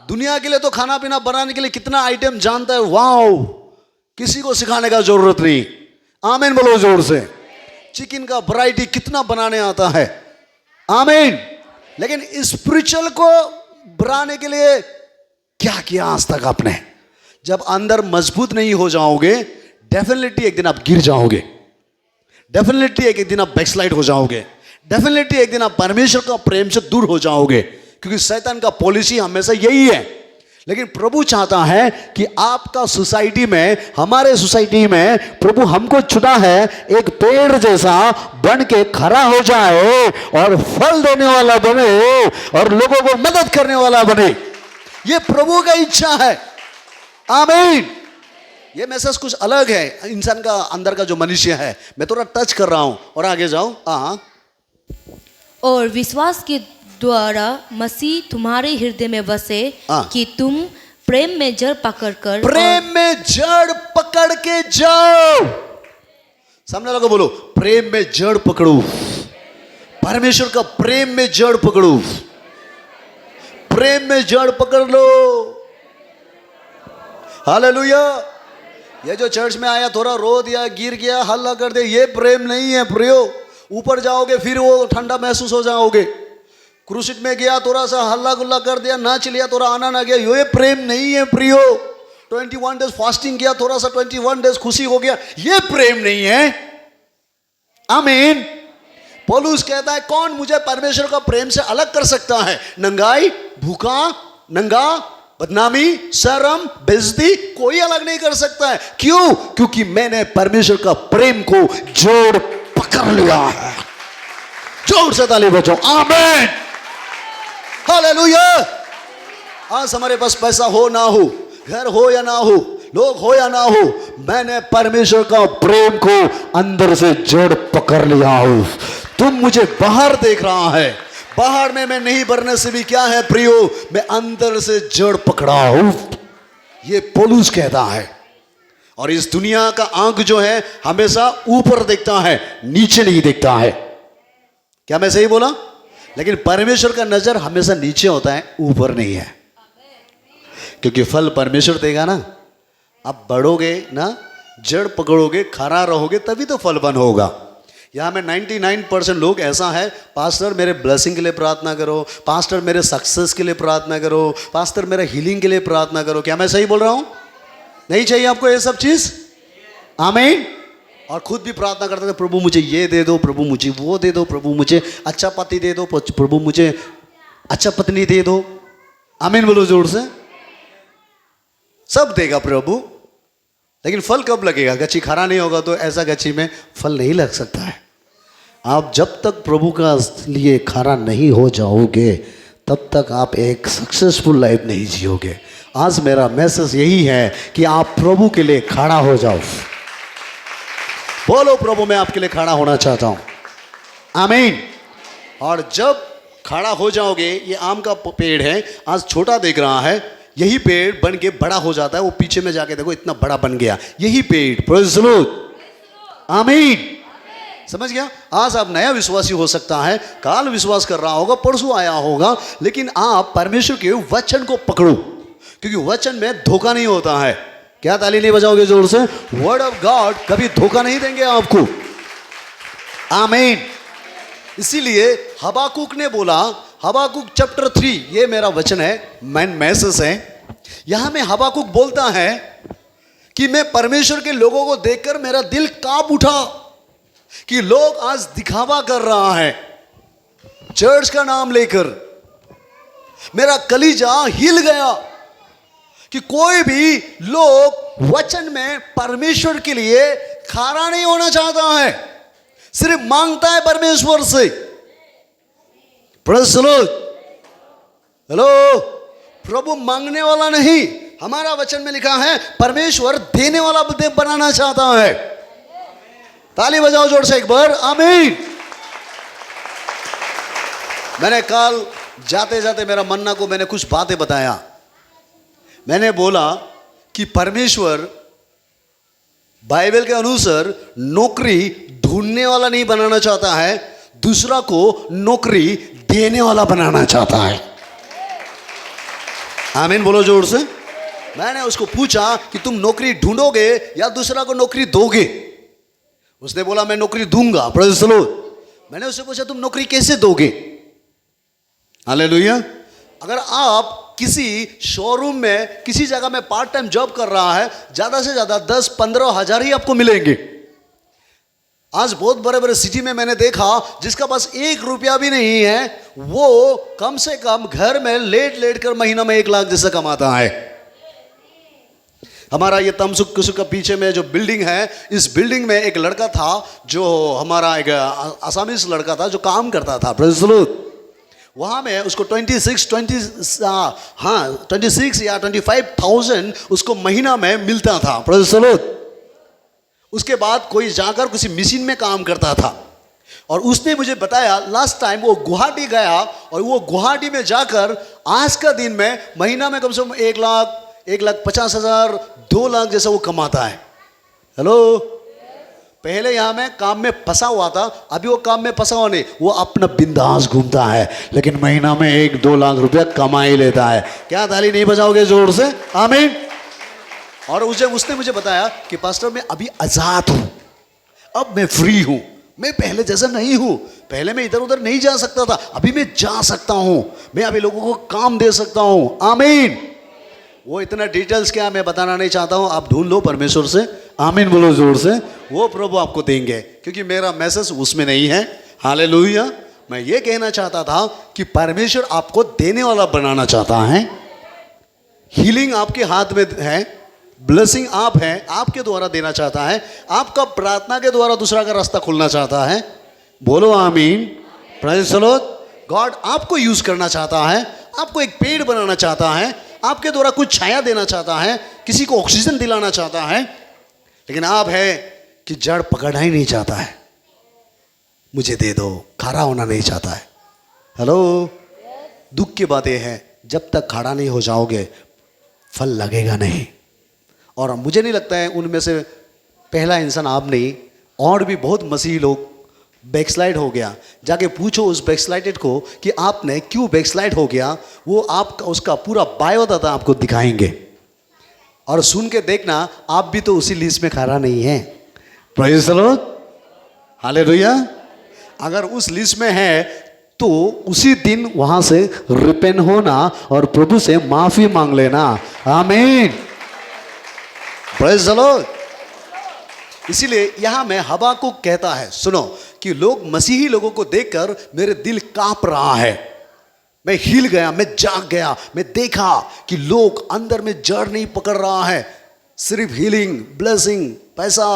A: दुनिया के लिए तो खाना पीना बनाने के लिए कितना आइटम जानता है, वाओ, किसी को सिखाने का जरूरत नहीं। आमीन बोलो जोर से। चिकन का वैरायटी कितना बनाने आता है। आमीन। लेकिन स्पिरिचुअल को बनाने के लिए क्या किया आज तक आपने? जब अंदर मजबूत नहीं हो जाओगे डेफिनेटली एक दिन आप गिर जाओगे, डेफिनेटली एक दिन आप बैकस्लाइड हो जाओगे, डेफिनेटली एक दिन आप परमेश्वर का प्रेम से दूर हो जाओगे, क्योंकि शैतान का पॉलिसी हमेशा यही है। लेकिन प्रभु चाहता है कि आपका सोसाइटी में, हमारे सोसाइटी में प्रभु हमको चुना है एक पेड़ जैसा बन के खड़ा हो जाए और फल देने वाला बने और लोगों को मदद करने वाला बने। ये प्रभु का इच्छा है। आमीन। ये मैसेज कुछ अलग है इंसान का अंदर का जो मनुष्य है। मैं थोड़ा टच कर रहा हूं और आगे जाऊं।
B: और विश्वास के द्वारा मसीह तुम्हारे हृदय में बसे कि तुम प्रेम में जड़ पकड़ के जाओ। सामने वालों को बोलो प्रेम में जड़ पकड़ो। परमेश्वर का प्रेम में जड़ पकड़ो। प्रेम में जड़ पकड़ लो। हालेलुया। ये जो चर्च में आया थोड़ा रो दिया, गिर गया, हल्ला कर दे, ये प्रेम नहीं है प्रियो। ऊपर जाओगे फिर वो ठंडा महसूस हो जाओगे। क्रूसिड में गया थोड़ा सा हल्ला गुल्ला कर दिया, नाच लिया, थोड़ा आना ना गया, ये प्रेम नहीं है प्रियो। 21 डेज फास्टिंग किया, थोड़ा सा 21 डेज खुशी हो गया, ये प्रेम नहीं है। आमीन। पौलुस कहता है कौन मुझे परमेश्वर का प्रेम से अलग कर सकता है? नंगाई, भूखा, नंगा, बदनामी, शर्म, बेइज्जती कोई अलग नहीं कर सकता है। क्यों? क्योंकि मैंने परमेश्वर का प्रेम को जोड़ पकड़ लिया है। जोर से ताली बजाओ। आमीन। हालेलुया। आज हमारे पास पैसा हो ना हो, घर हो या ना हो, लोग हो या ना हो, मैंने परमेश्वर का प्रेम को अंदर से जड़ पकड़ लिया हूं। तुम मुझे बाहर देख रहा है, बाहर में मैं नहीं भरने से भी क्या है प्रियो, मैं अंदर से जड़ पकड़ा हूं। ये पौलुस कहता है। और इस दुनिया का आंख जो है हमेशा ऊपर देखता है, नीचे नहीं देखता है। क्या मैं सही बोला? लेकिन परमेश्वर का नजर हमेशा नीचे होता है, ऊपर नहीं है। क्योंकि फल परमेश्वर देगा ना। आप बढ़ोगे ना, जड़ पकड़ोगे, खड़ा रहोगे, तभी तो फल बन होगा।
A: यहाँ में 99% लोग ऐसा है, पास्टर मेरे ब्लेसिंग के लिए प्रार्थना करो, पास्टर मेरे सक्सेस के लिए प्रार्थना करो, पास्टर मेरे हीलिंग के लिए प्रार्थना करो। क्या मैं सही बोल रहा हूँ? नहीं चाहिए आपको ये सब चीज़? आमीन। और खुद भी प्रार्थना करते थे, प्रभु मुझे ये दे दो, प्रभु मुझे वो दे दो, प्रभु मुझे अच्छा पति दे दो, प्रभु मुझे अच्छा पत्नी दे दो। आमीन बोलो जोर से। सब देगा प्रभु, लेकिन फल कब लगेगा? गच्छी खरा नहीं होगा तो ऐसा गच्छी में फल नहीं लग सकता है। आप जब तक प्रभु का लिए खरा नहीं हो जाओगे तब तक आप एक सक्सेसफुल लाइफ नहीं जियोगे। आज मेरा मैसेज यही है कि आप प्रभु के लिए खड़ा हो जाओ। बोलो प्रभु मैं आपके लिए खड़ा होना चाहता हूं। आमीन। और जब खड़ा हो जाओगे, ये आम का पेड़ है, आज छोटा देख रहा है, यही पेड़ बन के बड़ा हो जाता है। वो पीछे में जाके देखो इतना बड़ा बन गया यही पेड़। Praise the Lord. आमीन। समझ गया? आज आप नया विश्वासी हो सकता है, काल विश्वास कर रहा होगा, परसों आया होगा, लेकिन आप परमेश्वर के वचन को पकड़ो, क्योंकि वचन में धोखा नहीं होता है। क्या ताली नहीं बजाओगे जोर से? वर्ड ऑफ गॉड कभी धोखा नहीं देंगे आपको। आमीन। इसीलिए हबाकुक ने बोला, हबाकुक चैप्टर 3, ये मेरा वचन है, मैसेज है। यहां में हबाकुक बोलता है कि मैं परमेश्वर के लोगों को देखकर मेरा दिल कांप उठा कि लोग आज दिखावा कर रहा है चर्च का नाम लेकर। मेरा कलीजा हिल गया कि कोई भी लोग वचन में परमेश्वर के लिए खरा नहीं होना चाहता है, सिर्फ मांगता है परमेश्वर से। Praise the Lord. हेलो। प्रभु मांगने वाला नहीं, हमारा वचन में लिखा है परमेश्वर देने वाला बनाना चाहता है। ताली बजाओ जोर से एक बार। आमीन। मैंने कल जाते जाते मेरा मन्ना को मैंने कुछ बातें बताया। मैंने बोला कि परमेश्वर बाइबल के अनुसार नौकरी ढूंढने वाला नहीं बनाना चाहता है, दूसरा को नौकरी देने वाला बनाना चाहता है। आमीन बोलो जोर से। मैंने उसको पूछा कि तुम नौकरी ढूंढोगे या दूसरा को नौकरी दोगे? उसने बोला मैं नौकरी दूंगा। Praise the Lord. मैंने उससे पूछा तुम नौकरी कैसे दोगे? हालेलुया। अगर आप किसी शोरूम में किसी जगह में पार्ट टाइम जॉब कर रहा है, ज्यादा से ज्यादा 10-15 हजार ही आपको मिलेंगे। आज बहुत बड़े बड़े सिटी में मैंने देखा जिसका पास 1 रुपया भी नहीं है, वो कम से कम घर में लेट लेट कर महीना में 1 लाख जैसा कमाता है। हमारा ये तमसुक कुसुक का पीछे में जो बिल्डिंग है, इस बिल्डिंग में एक लड़का था जो हमारा एक आसामीज लड़का था जो काम करता था। Praise the Lord. वहाँ में उसको 26 या 25,000 उसको महीना में मिलता था। Praise the Lord. उसके बाद कोई जाकर किसी मशीन में काम करता था, और उसने मुझे बताया लास्ट टाइम वो गुवाहाटी गया, और वो गुवाहाटी में जाकर आज का दिन में महीना में कम से कम 1,50,000 2 लाख जैसा वो कमाता है। हेलो। पहले यहाँ में काम में फंसा हुआ था, अभी वो काम में फंसा हुआ नहीं, वो अपना बिंदास घूमता है, लेकिन महीना में 1-2 लाख रुपया कमा ही लेता है। क्या ताली नहीं बजाओगे जोर से? आमीन। और उसने मुझे बताया कि पास्टर मैं अभी आजाद हूं, अब मैं फ्री हूं, मैं पहले जैसा नहीं हूं। पहले मैं इधर उधर नहीं जा सकता था, अभी मैं जा सकता हूं, मैं अभी लोगों को काम दे सकता हूं। आमीन। वो इतना डिटेल्स क्या मैं बताना नहीं चाहता हूं, आप ढूंढ लो परमेश्वर से। आमीन बोलो जोर से। वो प्रभु आपको देंगे, क्योंकि मेरा मैसेज उसमें नहीं है। हालेलुया। मैं ये कहना चाहता था कि परमेश्वर आपको देने वाला बनाना चाहता है। हीलिंग आपके हाथ में है, ब्लेसिंग आप हैं, आपके द्वारा देना चाहता है, आपका प्रार्थना के द्वारा दूसरा का रास्ता खुलना चाहता है। बोलो आमीन। Praise the Lord. गॉड आपको यूज करना चाहता है, आपको एक पेड़ बनाना चाहता है, आपके द्वारा कुछ छाया देना चाहता है, किसी को ऑक्सीजन दिलाना चाहता है, लेकिन आप है कि जड़ पकड़ना ही नहीं चाहता है, मुझे दे दो, खड़ा होना नहीं चाहता है। हेलो। दुख की बात यह है, जब तक खड़ा नहीं हो जाओगे फल लगेगा नहीं। और मुझे नहीं लगता है उनमें से पहला इंसान आप नहीं, और भी बहुत मसीही लोग बैकस्लाइड हो गया। जाके पूछो उस बैकस्लाइडेड को कि आपने क्यों बैकस्लाइड हो गया, वो आपका उसका पूरा बायोडाटा आपको दिखाएंगे, और सुन के देखना आप भी तो उसी लिस्ट में खड़ा नहीं है। Praise the Lord. हालेलुया। अगर उस लिस्ट में है तो उसी दिन वहां से रिपेंट होना और प्रभु से माफी मांग लेना। आमीन, प्रेज द लॉर्ड। इसीलिए यहां में हबाकुक कहता है, सुनो, कि लोग मसीही लोगों को देखकर मेरे दिल कांप रहा है, मैं हिल गया, मैं जाग गया, मैं देखा कि लोग अंदर में जड़ नहीं पकड़ रहा है, सिर्फ हीलिंग, ब्लेसिंग, पैसा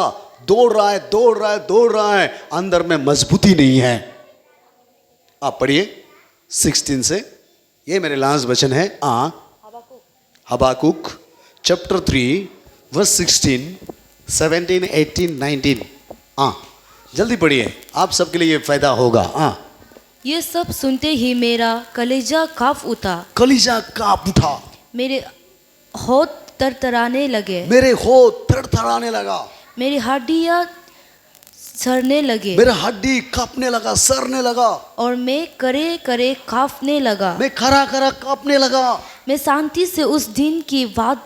A: दौड़ रहा है, दौड़ रहा है, दौड़ रहा है, अंदर में मजबूती नहीं है। आप पढ़िए 16 से, ये मेरे लास्ट वचन है। हबाकुक चैप्टर 3 वर्स 16, 17, 18, 19। जल्दी पढ़िए, आप सबके लिए ये फायदा होगा।
B: ये सब सुनते ही मेरा कलेजा कांप उठा,
A: कलीजा कांप उठा,
B: मेरे होठ तरतराने लगे,
A: मेरे होठ थरथराने लगा,
B: मेरी हड्डियां सड़ने लगे,
A: मेरा हड्डी कांपने लगा, सरने लगा,
B: और मैं करे करे कांपने लगा।
A: मैं खरा खरा कांपने लगा।
B: मैं शांति से उस दिन की बात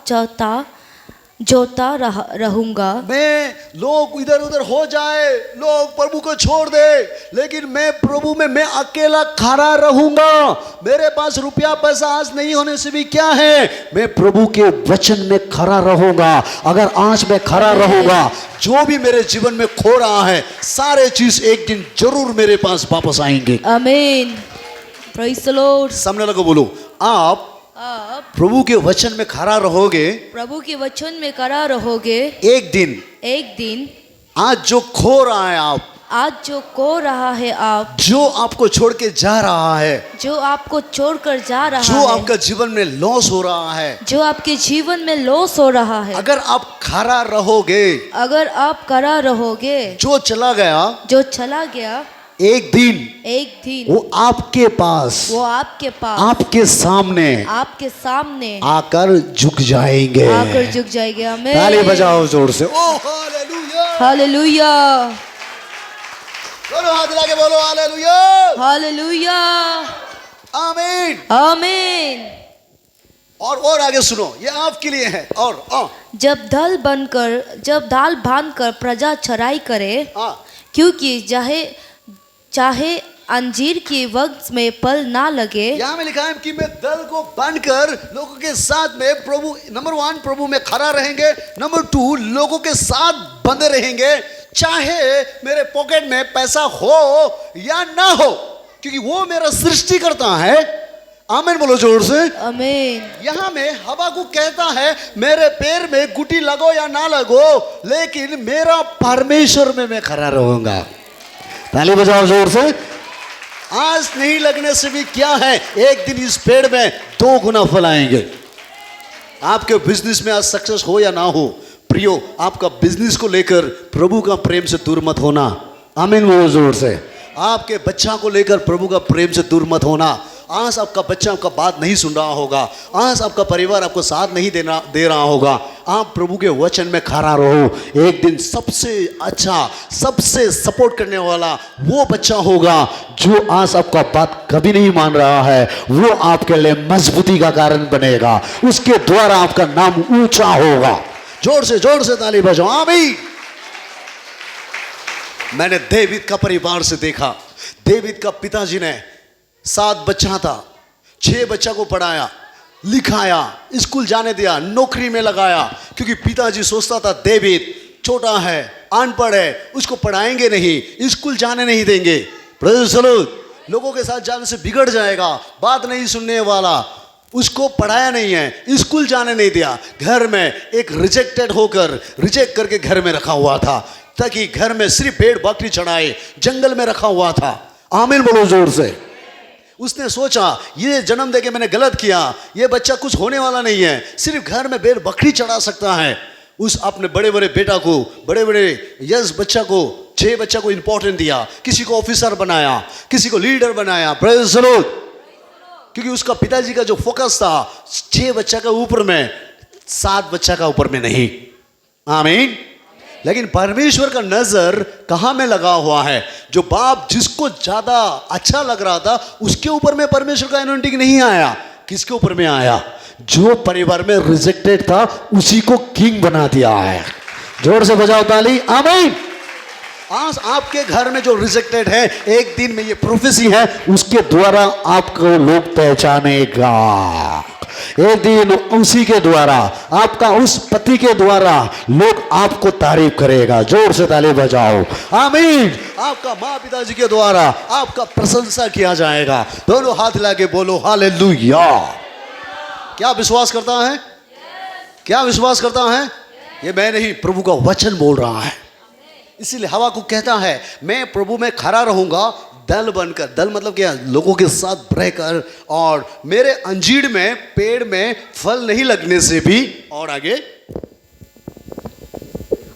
B: जोता रहूंगा।
A: मैं लोग इधर उधर हो जाए, लोग प्रभु को छोड़ दे, लेकिन मैं प्रभु में मैं अकेला खड़ा रहूंगा। मेरे पास रुपया पैसा आज नहीं होने से भी क्या है, मैं प्रभु के वचन में खड़ा रहूंगा। अगर आज मैं खड़ा रहूंगा, जो भी मेरे जीवन में खो रहा है, सारे चीज एक दिन जरूर मेरे पास वापस आएंगे।
B: आमीन, प्रेज द लॉर्ड।
A: सामने लोगों बोलो, आप प्रभु के वचन में खड़ा रहोगे,
B: प्रभु के वचन में खड़ा रहोगे,
A: एक दिन आज जो खो रहा है आप,
B: आज जो खो रहा है आप,
A: जो आपको छोड़ के जा रहा है,
B: जो आपको छोड़कर जा रहा
A: जो
B: है,
A: आपका जीवन में लॉस हो रहा है,
B: जो आपके जीवन में लॉस हो रहा है,
A: अगर आप खड़ा रहोगे,
B: अगर आप खड़ा रहोगे,
A: जो चला गया एक दिन वो आपके पास, आपके सामने आकर झुक जाएंगे।
B: आमीन।
A: ताली बजाओ जोर से, ओ हालेलुया,
B: हालेलुया,
A: दोनों हाथ लगा के बोलो हालेलुया,
B: हालेलुया,
A: आमीन,
B: आमीन।
A: और आगे सुनो, ये आपके लिए है। और
B: जब दाल बांधकर प्रजा चराई करे, क्योंकि चाहे अंजीर की वक्त में फल ना लगे।
A: यहाँ में लिखा है कि मैं दल को बांधकर लोगों के साथ में प्रभु, नंबर 1 प्रभु में खड़ा रहेंगे, नंबर 2 लोगों के साथ बंधे रहेंगे, चाहे मेरे पॉकेट में पैसा हो या ना हो, क्योंकि वो मेरा सृष्टि करता है। आमीन बोलो जोर से,
B: आमीन।
A: यहाँ में हबाकुक कहता है, मेरे पैर में गुटी लगो या ना लगो, लेकिन मेरा परमेश्वर में मैं खड़ा रहूंगा। ताली बजाओ जोर से। आज नहीं लगने से भी क्या है, एक दिन इस पेड़ में 2 गुना फल आएंगे। आपके बिजनेस में आज सक्सेस हो या ना हो, प्रियो, आपका बिजनेस को लेकर प्रभु का प्रेम से दूर मत होना। आमीन बोलो जोर से। आपके बच्चा को लेकर प्रभु का प्रेम से दूर मत होना। आज आपका बच्चा आपका बात नहीं सुन रहा होगा, आज आपका परिवार आपको साथ नहीं दे रहा होगा, आप प्रभु के वचन में खड़ा रहो। एक दिन सबसे अच्छा, सबसे सपोर्ट करने वाला वो बच्चा होगा जो आज आपका बात कभी नहीं मान रहा है, वो आपके लिए मजबूती का कारण बनेगा, उसके द्वारा आपका नाम ऊंचा होगा। जोर से ताली बजाओ, आमीन। मैंने डेविड का परिवार से देखा, डेविड का पिताजी ने 7 बच्चा था, 6 बच्चा को पढ़ाया, लिखाया, स्कूल जाने दिया, नौकरी में लगाया, क्योंकि पिताजी सोचता था डेविड छोटा है, अनपढ़ है, उसको पढ़ाएंगे नहीं, स्कूल जाने नहीं देंगे, प्रेज़ द लॉर्ड, लोगों के साथ जाने से बिगड़ जाएगा, बात नहीं सुनने वाला, उसको पढ़ाया नहीं है, स्कूल जाने नहीं दिया, घर में एक रिजेक्ट करके घर में रखा हुआ था, ताकि घर में सिर्फ भेड़ बकरी चढ़ाए, जंगल में रखा हुआ था। आमीन बोलो जोर से। उसने सोचा ये जन्म देके मैंने गलत किया, ये बच्चा कुछ होने वाला नहीं है, सिर्फ घर में भेड़ बकरी चढ़ा सकता है। उस अपने बड़े बड़े बेटा को, बड़े बड़े बच्चा को, 6 बच्चा को इंपॉर्टेंट दिया, किसी को ऑफिसर बनाया, किसी को लीडर बनाया, प्रेज़ द लॉर्ड, क्योंकि उसका पिताजी का जो फोकस था 6 बच्चा का ऊपर में, 7 बच्चा का ऊपर में नहीं। आमीन। लेकिन परमेश्वर का नजर कहां में लगा हुआ है, जो बाप जिसको ज्यादा अच्छा लग रहा था उसके ऊपर में परमेश्वर का एनॉइंटिंग नहीं आया, किसके ऊपर में आया, जो परिवार में रिजेक्टेड था उसी को किंग बना दिया है। जोर से बजाओ ताली, आमीन। आज आपके घर में जो रिजेक्टेड है, एक दिन में ये प्रोफेसी है, उसके द्वारा आपको लोग पहचानेगा। एक दिन उसी के द्वारा, आपका उस पति के द्वारा लोग आपको तारीफ करेगा। जोर से ताली बजाओ, आमीन। आपका माँ पिताजी के द्वारा आपका प्रशंसा किया जाएगा। दोनों हाथ लाके बोलो हालेलुया। क्या विश्वास करता है? क्या विश्वास करता है? ये मैं नहीं, प्रभु का वचन बोल रहा है। इसीलिए हवा को कहता है, मैं प्रभु में खड़ा रहूंगा दल बनकर। दल मतलब क्या? लोगों के साथ रहकर। और मेरे अंजीर में, पेड़ में फल नहीं लगने से भी, और आगे,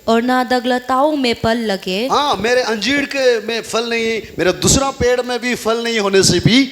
B: और ना दगलताओं में फल लगे।
A: हाँ, मेरे अंजीर के में फल नहीं, मेरे दूसरा पेड़ में भी फल नहीं होने से भी,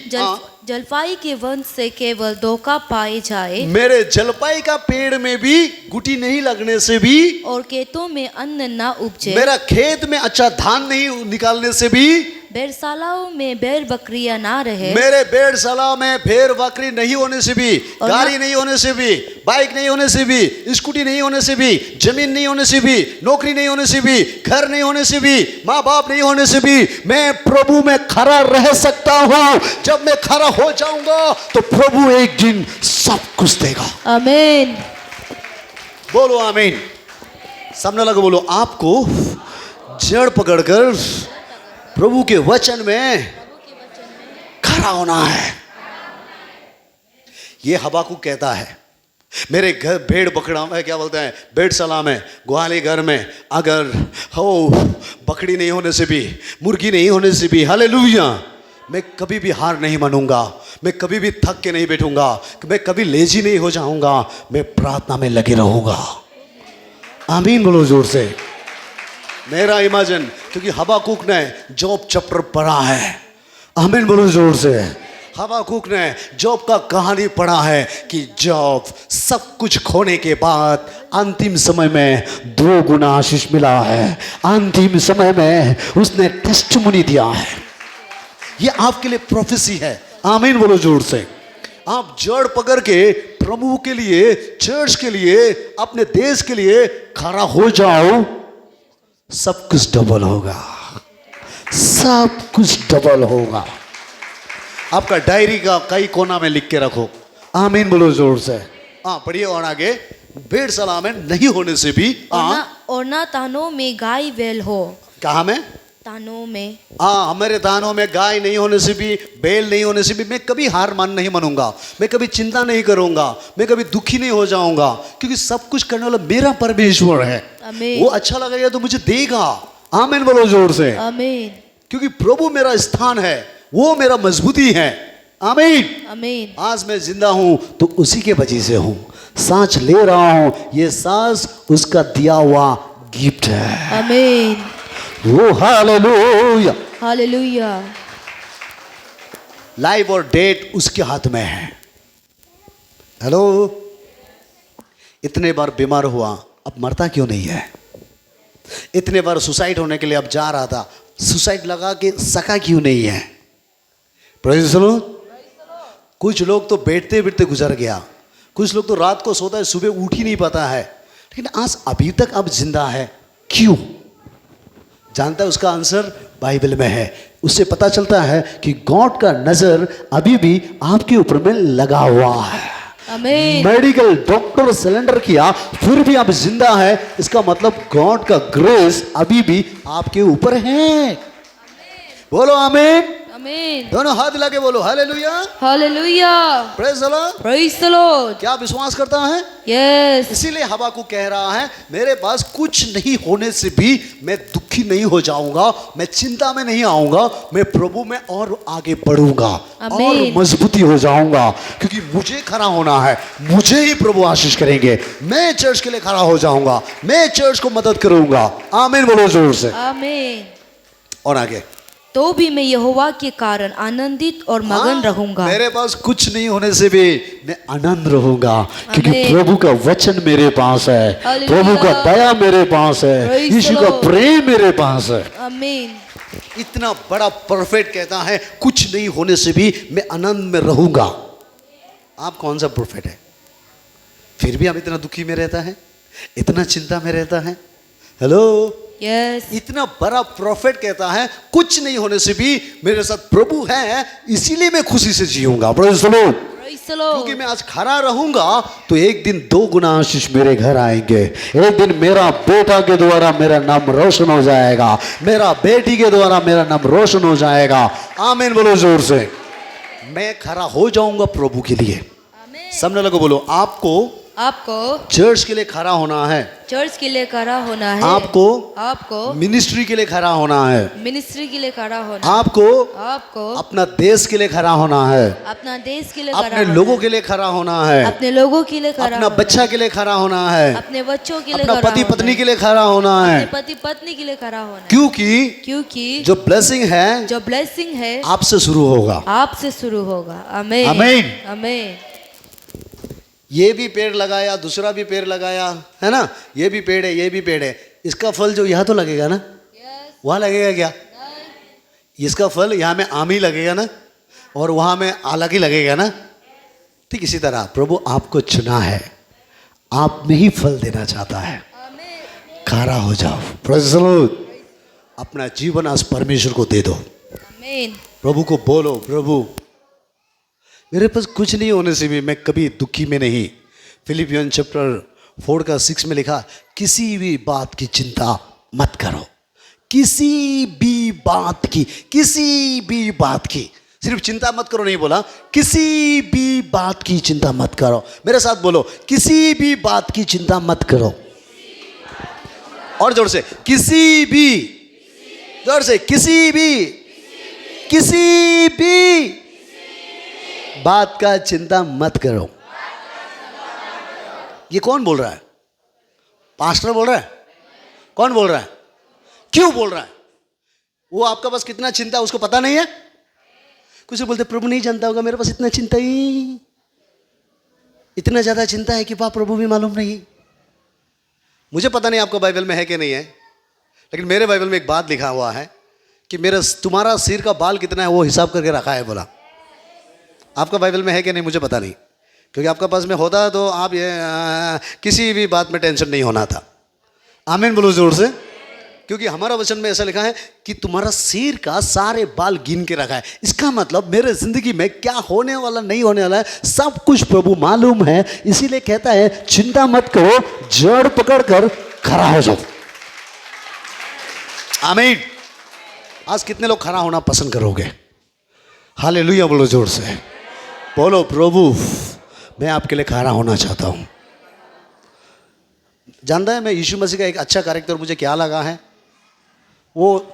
B: जलपाई के वंश से केवल धोखा पाए जाए।
A: मेरे जलपाई का पेड़ में भी गुटी नहीं लगने से भी,
B: और खेतों में अन्न ना उपजे।
A: मेरा खेत में अच्छा धान नहीं निकालने से भी,
B: भेड़शालाओं में भेड़ बकरियां ना रहे।
A: मेरे भेड़शाला में भेड़ बकरी नहीं होने से भी, गाड़ी नहीं होने से भी, बाइक नहीं होने से भी, स्कूटी नहीं होने से भी, जमीन नहीं होने से भी, नौकरी नहीं होने से भी, घर नहीं होने से भी, माँ बाप नहीं होने से भी, मैं प्रभु में खड़ा रह सकता हूँ। जब मैं खड़ा हो जाऊंगा तो प्रभु एक दिन सब कुछ देगा।
B: आमीन।
A: बोलो आमीन। सामने लगा बोलो, आपको जड़ पकड़कर प्रभु के वचन में खड़ा होना है। ये हबाकुक कहता है, मेरे घर भेड़ बकरा में, क्या बोलते हैं, भेड़शाला में, ग्वाले घर में अगर हो बकरी नहीं होने से भी, मुर्गी नहीं होने से भी, हालेलुया, मैं कभी भी हार नहीं मानूंगा। मैं कभी भी थक के नहीं बैठूंगा। मैं कभी लेजी नहीं हो जाऊंगा। मैं प्रार्थना में लगे रहूंगा। आमीन बोलो जोर से। मेरा इमेजिन, क्योंकि हबाकुक ने जॉब चैप्टर पढ़ा है। आमीन बोलो जोर से। हबाकुक ने जॉब का कहानी पढ़ा है कि जॉब सब कुछ खोने के बाद अंतिम समय में 2 गुना आशीष मिला है। अंतिम समय में उसने टेस्टिमनी दिया है। ये आपके लिए प्रोफेसी है। आमीन बोलो जोर से। आप जड़ पकड़ के प्रभु के लिए, चर्च के लिए, अपने देश के लिए खड़ा हो जाओ, सब कुछ डबल होगा। सब कुछ डबल होगा। आपका डायरी का कई कोना में लिख के रखो। आमीन बोलो जोर से। हाँ पढ़िए और आगे। भेड़शाला में नहीं होने से भी,
B: और ना तानों में गाय बैल हो।
A: कहाँ में?
B: तानों में।
A: हाँ, हमारे तानों में गाय नहीं होने से भी, बैल नहीं होने से भी मैं कभी हार मान नहीं मानूंगा। मैं कभी चिंता नहीं करूंगा। मैं कभी दुखी नहीं हो जाऊंगा, क्योंकि सब कुछ करने वाला मेरा परमेश्वर है।
B: आमीन।
A: वो अच्छा लगेगा तो मुझे देगा। आमीन बोलो जोर से।
B: आमीन।
A: क्योंकि प्रभु मेरा स्थान है, वो मेरा मजबूती है। आमीन।
B: आमीन।
A: आज मैं जिंदा हूं तो उसी के वजह से हूं। सांस ले रहा हूं, ये सांस उसका दिया हुआ गिफ्ट है।
B: आमीन।
A: वो हालेलुया।
B: हालेलुया।
A: लाइफ और डेथ उसके हाथ में है। हेलो, इतने बार बीमार हुआ, अब मरता क्यों नहीं है? इतने बार सुसाइड होने के लिए अब जा रहा था, सुसाइड लगा के सका क्यों नहीं है? Praise the Lord. कुछ लोग तो बैठते बैठते गुजर गया। कुछ लोग तो रात को सोता है, सुबह उठ ही नहीं पाता है, लेकिन आज अभी तक अब जिंदा है। क्यों? जानता है उसका आंसर बाइबल में है। उससे पता चलता है कि गॉड का नजर अभी भी आपके ऊपर में लगा हुआ है।
B: आमीन।
A: मेडिकल डॉक्टर सिलेंडर किया फिर भी आप जिंदा है, इसका मतलब गॉड का ग्रेस अभी भी आपके ऊपर है। बोलो आमीन।
B: आमीन।
A: दोनों हाथ लगे बोलो hallelujah.
B: Hallelujah.
A: Praise the Lord.
B: Praise the Lord.
A: क्या विश्वास करता है?
B: यस।
A: इसीलिए हबाकुक कह रहा है, मेरे पास कुछ नहीं होने से भी मैं दुखी नहीं हो जाऊंगा, मैं चिंता में नहीं आऊंगा, मैं प्रभु में और आगे बढ़ूंगा और मजबूती हो जाऊंगा, क्योंकि मुझे खड़ा होना है। मुझे ही प्रभु आशीष करेंगे। मैं चर्च के लिए खड़ा हो जाऊंगा, मैं चर्च को मदद करूंगा। आमीन बोलो जोर से।
B: आमीन।
A: और आगे,
B: तो भी मैं यहोवा के कारण आनंदित और मगन रहूंगा।
A: मेरे पास कुछ नहीं होने से भी मैं आनंद रहूंगा, क्योंकि प्रभु का वचन मेरे पास है, प्रभु का दया मेरे पास है, यीशु का प्रेम मेरे पास है।
B: आमीन।
A: इतना बड़ा प्रोफेट कहता है, कुछ नहीं होने से भी मैं आनंद में रहूंगा। आप कौन सा प्रोफेट है? फिर भी आप इतना दुखी में रहता है, इतना चिंता में रहता है। हेलो,
B: यस
A: इतना बड़ा प्रॉफिट कहता है कुछ नहीं होने से भी मेरे साथ प्रभु है, इसीलिए मैं खुशी से जीऊंगा। Praise the Lord. क्योंकि मैं आज खड़ा रहूंगा तो एक दिन 2 गुना आशीष मेरे घर आएंगे। एक दिन मेरा बेटा के द्वारा मेरा नाम रोशन हो जाएगा, मेरा बेटी के द्वारा मेरा नाम रोशन हो जाएगा। आमीन बोलो जोर से। मैं खड़ा हो जाऊंगा प्रभु के लिए। सामने लोगों बोलो, आपको चर्च के लिए खड़ा होना है,
B: चर्च के लिए खड़ा होना है,
A: आपको मिनिस्ट्री के लिए खड़ा होना है,
B: मिनिस्ट्री के लिए खड़ा होना,
A: आपको अपना देश के लिए खड़ा होना है,
B: अपना देश के लिए
A: अपने लोगों के लिए खड़ा होना है,
B: अपने लोगों के लिए खड़ा,
A: अपना बच्चा के लिए खड़ा होना है,
B: अपने बच्चों के लिए,
A: अपना पति पत्नी के लिए खड़ा होना है,
B: पति पत्नी के लिए खड़ा होना।
A: क्योंकि जो ब्लेसिंग है आपसे शुरू होगा। आमीन आमीन।
B: आमीन।
A: ये भी पेड़ लगाया, दूसरा भी पेड़ लगाया, है ना, ये भी पेड़ है, ये भी पेड़ है, इसका फल जो यहाँ तो लगेगा ना, वहाँ लगेगा क्या? इसका फल यहाँ में आम ही लगेगा ना, और वहाँ में अलग ही लगेगा ना। ठीक इसी तरह प्रभु आपको चुना है, आप में ही फल देना चाहता है। खड़ा हो जाओ, प्रेज़ द लॉर्ड। अपना जीवन आज परमेश्वर को दे दो।
B: आमीन।
A: प्रभु को बोलो, प्रभु मेरे पास कुछ नहीं होने से भी मैं कभी दुखी में नहीं। फिलिपियन चैप्टर 4 का 6 में लिखा, किसी भी बात की चिंता मत करो, किसी भी बात की, सिर्फ चिंता मत करो नहीं बोला, किसी भी बात की चिंता मत करो। मेरे साथ बोलो, किसी भी बात की चिंता मत करो। और जोर से, किसी भी बात का चिंता मत करो। ये कौन बोल रहा है? पास्टर बोल रहा है? कौन बोल रहा है? क्यों बोल रहा है? वो आपका पास कितना चिंता उसको पता नहीं है? कुछ बोलते प्रभु नहीं जानता होगा, मेरे पास इतना चिंता ही, इतना ज्यादा चिंता है कि प्रभु भी मालूम नहीं। मुझे पता नहीं आपको बाइबल में है कि नहीं है, लेकिन मेरे बाइबल में एक बात लिखा हुआ है कि तुम्हारा सिर का बाल कितना है वो हिसाब करके रखा है। बोला आपका बाइबल में है कि नहीं मुझे पता नहीं, क्योंकि आपका पास में होता तो आप ये किसी भी बात में टेंशन नहीं होना था। आमीन बोलो जोर से। क्योंकि हमारा वचन में ऐसा लिखा है कि तुम्हारा सिर का सारे बाल गिन के रखा है। इसका मतलब मेरे जिंदगी में क्या होने वाला नहीं होने वाला है सब कुछ प्रभु मालूम है। इसीलिए कहता है चिंता मत करो, जड़ पकड़ कर खड़ा हो जाओ। आमीन। आज कितने लोग खड़ा होना पसंद करोगे? हालेलुया बोलो जोर से। बोलो प्रभु मैं आपके लिए खड़ा होना चाहता हूं। जानता है मैं यीशु मसीह का एक अच्छा कैरेक्टर मुझे क्या लगा है, वो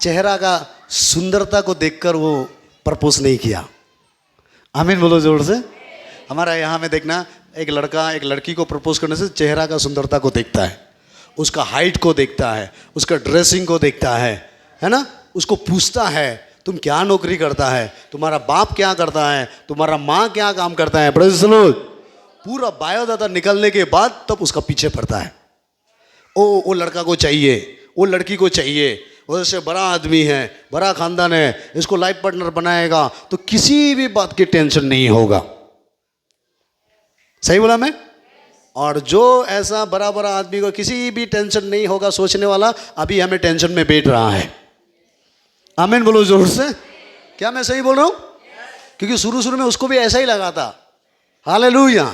A: चेहरा का सुंदरता को देखकर वो प्रपोज नहीं किया। आमीन बोलो जोर से। हमारा यहाँ में देखना, एक लड़का एक लड़की को प्रपोज करने से चेहरा का सुंदरता को देखता है, उसका हाइट को देखता है, उसका ड्रेसिंग को देखता है ना, उसको पूछता है तुम क्या नौकरी करता है, तुम्हारा बाप क्या करता है, तुम्हारा माँ क्या काम करता है। Praise the Lord. पूरा बायोडाटा निकलने के बाद तब उसका पीछे पड़ता है। वो लड़का को चाहिए, वो लड़की को चाहिए, वो से बड़ा आदमी है, बड़ा खानदान है, इसको लाइफ पार्टनर बनाएगा तो किसी भी बात की टेंशन नहीं होगा। सही बोला मैं? और जो ऐसा बड़ा बड़ा आदमी को किसी भी टेंशन नहीं होगा सोचने वाला, अभी हमें टेंशन में बैठ रहा है। आमीन बोलो जोर से। क्या मैं सही बोल रहा हूं? क्योंकि शुरू में उसको भी ऐसा ही लगा था। हालेलुया।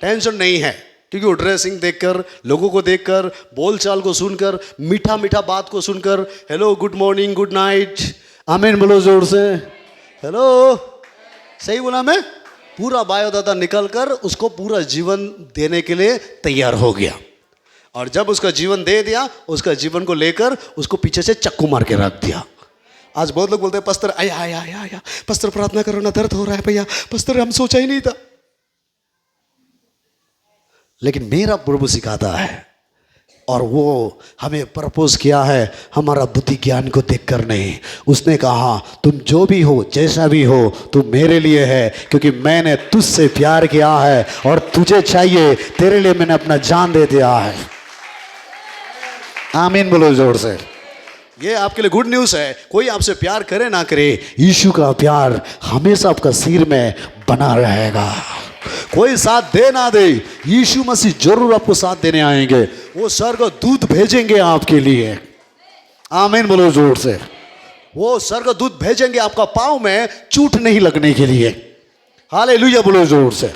A: टेंशन नहीं है, क्योंकि वो ड्रेसिंग देखकर, लोगों को देखकर, बोलचाल को सुनकर, मीठा मीठा बात को सुनकर, hello good morning good night, आमीन बोलो जोर से। हेलो, सही बोला मैं? पूरा बायोडाटा निकल कर उसको पूरा जीवन देने के लिए तैयार हो गया। और जब उसका जीवन दे दिया, उसका जीवन को लेकर उसको पीछे से चक्कू मार के रख दिया। आज बहुत लोग बोलते हैं पस्तर आया आया आया आया, पस्तर प्रार्थना करो ना, दर्द हो रहा है भैया, पस्तर हम सोचा ही नहीं था। लेकिन मेरा प्रभु सिखाता है, और वो हमें प्रपोज किया है हमारा बुद्धि ज्ञान को देखकर नहीं। उसने कहा तुम जो भी हो, जैसा भी हो, तुम मेरे लिए है, क्योंकि मैंने तुझसे प्यार किया है और तुझे चाहिए, तेरे लिए मैंने अपना जान दे दिया है। आमीन बोलो जोर से। ये आपके लिए गुड न्यूज़ है। कोई आपसे प्यार करे ना करे, यीशु का प्यार हमेशा आपका सिर में बना रहेगा। कोई साथ दे ना दे, यीशु मसीह जरूर आपको साथ देने आएंगे। वो स्वर्गदूत भेजेंगे आपके लिए। आमीन बोलो जोर से। वो स्वर्गदूत भेजेंगे आपका पाँव में चोट नहीं लगने के लिए। हालेलुया बोलो जोर से।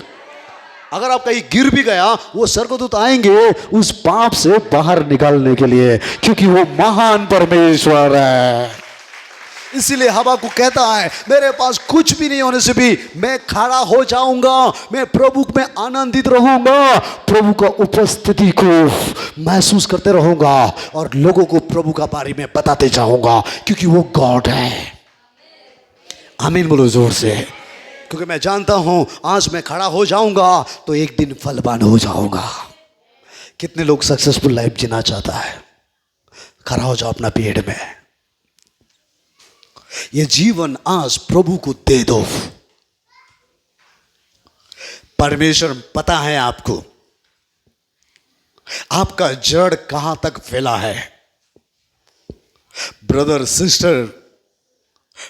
A: अगर आप कहीं गिर भी गया, वो स्वर्गदूत आएंगे उस पाप से बाहर निकालने के लिए, क्योंकि वो महान परमेश्वर है। इसीलिए हबाकुक कहता है, मेरे पास कुछ भी नहीं होने से भी मैं खड़ा हो जाऊंगा, मैं प्रभु में आनंदित रहूंगा, प्रभु का उपस्थिति को महसूस करते रहूंगा और लोगों को प्रभु का बारे में बताते जाऊंगा, क्योंकि वो गॉड है। आमीन बोलो जोर से। क्योंकि मैं जानता हूं आज मैं खड़ा हो जाऊंगा तो एक दिन फलवान हो जाऊंगा। कितने लोग सक्सेसफुल लाइफ जीना चाहता है? खड़ा हो जाओ अपना पेड़ में। ये जीवन आज प्रभु को दे दो। परमेश्वर पता है आपको, आपका जड़ कहां तक फैला है। ब्रदर सिस्टर,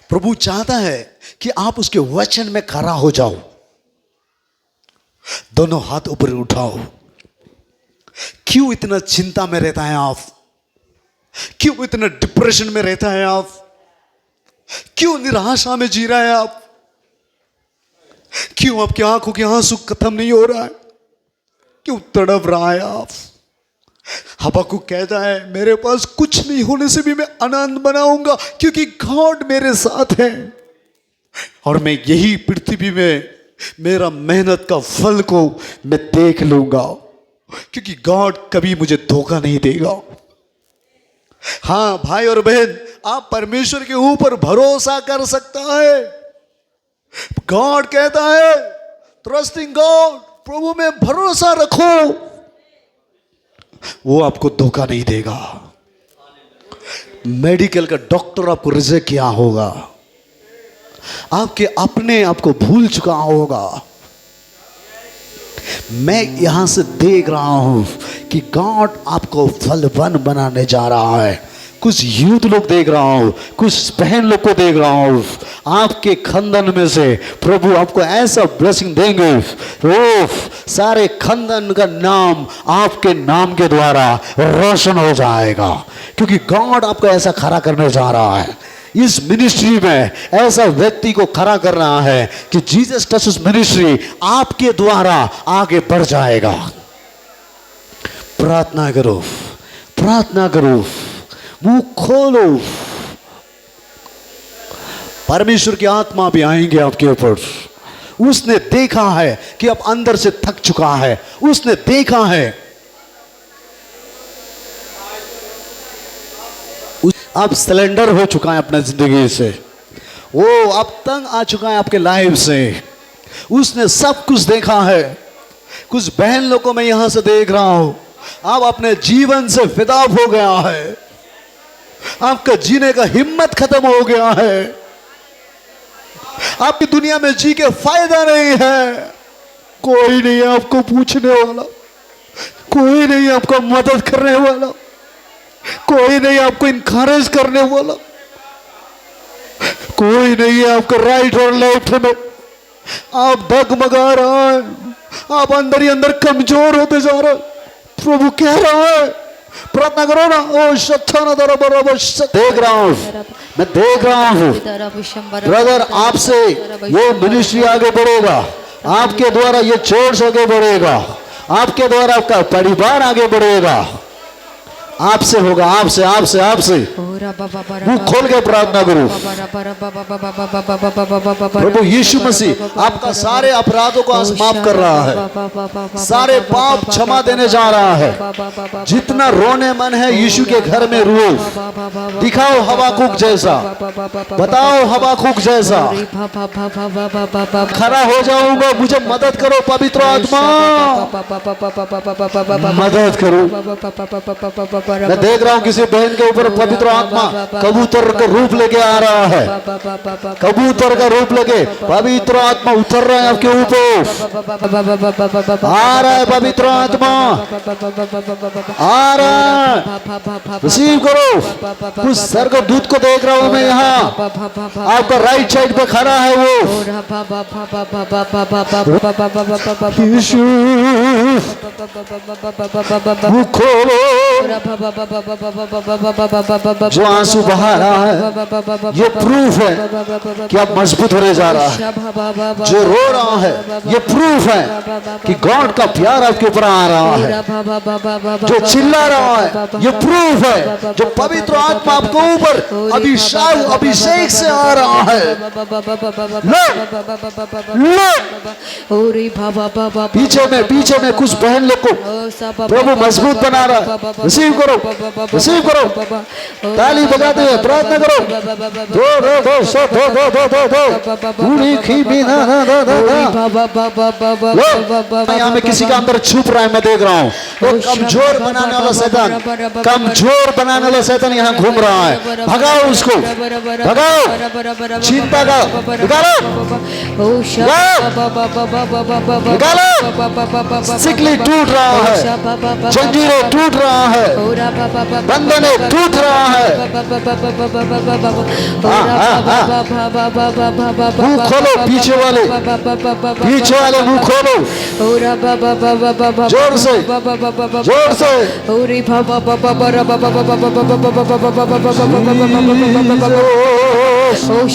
A: प्रभु चाहता है कि आप उसके वचन में खड़ा हो जाओ। दोनों हाथ ऊपर उठाओ। क्यों इतना चिंता में रहता है आप? क्यों इतना डिप्रेशन में रहता है आप? क्यों निराशा में जी रहा है आप? क्यों आपकी आंखों के आंसू खत्म नहीं हो रहा है? क्यों तड़प रहा है आप? हबाकुक कहता है, मेरे पास कुछ नहीं होने से भी मैं आनंद मनाऊंगा, क्योंकि गॉड मेरे साथ है और मैं यही पृथ्वी में मेरा मेहनत का फल को मैं देख लूंगा, क्योंकि गॉड कभी मुझे धोखा नहीं देगा। हाँ भाई और बहन, आप परमेश्वर के ऊपर भरोसा कर सकता है। गॉड कहता है, ट्रस्टिंग गॉड, प्रभु में भरोसा रखो, वो आपको धोखा नहीं देगा। मेडिकल का डॉक्टर आपको रिजेक्ट किया होगा, आपके अपने आपको भूल चुका होगा। मैं यहां से देख रहा हूं कि गॉड आपको फलवान बनाने जा रहा है। कुछ यूथ लोग देख रहा हूं, कुछ बहन लोग को देख रहा हूं, आपके खानदान में से प्रभु आपको ऐसा ब्लेसिंग देंगे, सारे खानदान का नाम आपके नाम के द्वारा रोशन हो जाएगा, क्योंकि गॉड आपको ऐसा खड़ा करने जा रहा है। इस मिनिस्ट्री में ऐसा व्यक्ति को खड़ा कर रहा है कि जीसस टचेस मिनिस्ट्री आपके द्वारा आगे बढ़ जाएगा। प्रार्थना करो, प्रार्थना करो, मुंह खोलो। परमेश्वर की आत्मा भी आएंगे आपके ऊपर। उसने देखा है कि आप अंदर से थक चुका है, उसने देखा है आप सिलेंडर हो चुका है अपने जिंदगी से, वो अब तंग आ चुका है आपके लाइफ से। उसने सब कुछ देखा है। कुछ बहन लोगों को मैं यहां से देख रहा हूं, आप अपने जीवन से फिदा हो गया है, आपका जीने का हिम्मत खत्म हो गया है, आपकी दुनिया में जी के फायदा नहीं है। कोई नहीं है आपको पूछने वाला, कोई नहीं है आपको मदद करने वाला, कोई नहीं आपको इनकरेज करने वाला, कोई नहीं है आपको राइट और लेफ्ट में। आप डगमगा रहा है, आप अंदर ही अंदर कमजोर होते जा रहे। प्रभु कह रहा है, प्रार्थना करो ना। ओ शत्थाना दरा बराबर देख रहा हूं, मैं देख रहा हूं ब्रदर, आपसे ये मिनिस्ट्री आगे बढ़ेगा, आपके द्वारा ये चर्च आगे बढ़ेगा, आपके द्वारा आपका परिवार आगे बढ़ेगा। आपसे होगा, आपसे आपसे आपसे मुंह खोल के प्रार्थना करो। प्रभु यीशु मसीह आपका सारे अपराधों को आज माफ कर रहा है, सारे पाप क्षमा देने जा रहा है। जितना रोने मन है यीशु के घर में रो, दिखाओ हबाकुक जैसा, बताओ हबाकुक जैसा, खड़ा हो जाऊंगा, मुझे मदद करो पवित्र आत्मा, मदद करो। मैं देख रहा हूँ किसी बहन के ऊपर पवित्र आत्मा कबूतर का रूप लेके आ रहा है, कबूतर का रूप लेके पवित्र आत्मा उतर रहा है आपके ऊपर, आ रहा है पवित्र आत्मा, आ रहा है, रिसीव करो। उस स्वर्गदूत को देख रहा हूँ मैं यहाँ, आपका राइट साइड पे खड़ा है वो। यीशु मुंह खोलो। जो आंसू बहा रहा है ये प्रूफ है कि आप मजबूत होने जा रहा है। जो रो रहा है ये प्रूफ है कि गॉड का प्यार आपके ऊपर आ रहा है। जो चिल्ला रहा है ये प्रूफ है जो पवित्र आत्मा आपके ऊपर अभिषेक से आ रहा है। पीछे में कुछ बहन लोग को प्रभु मजबूत बना रहा है। रिसीव करो, रिसीव करो, ताली बजाते हुए प्रार्थना करो। दो यहाँ में किसी का अंदर छुप रहा है, मैं देख रहा हूँ। वो कमजोर बनाने वाला शैतान, कमजोर बनाने वाला शैतान यहाँ घूम रहा है। भगाओ उसको, भगाओ चिंता का, निकालो, निकालो। सिकली टूट रहा है, जंजीरें टूट रहा है, बंधने टूट रहा है। मुंह खोलो, पीछे वाले मुंह खोलो, जोर से, जोर से।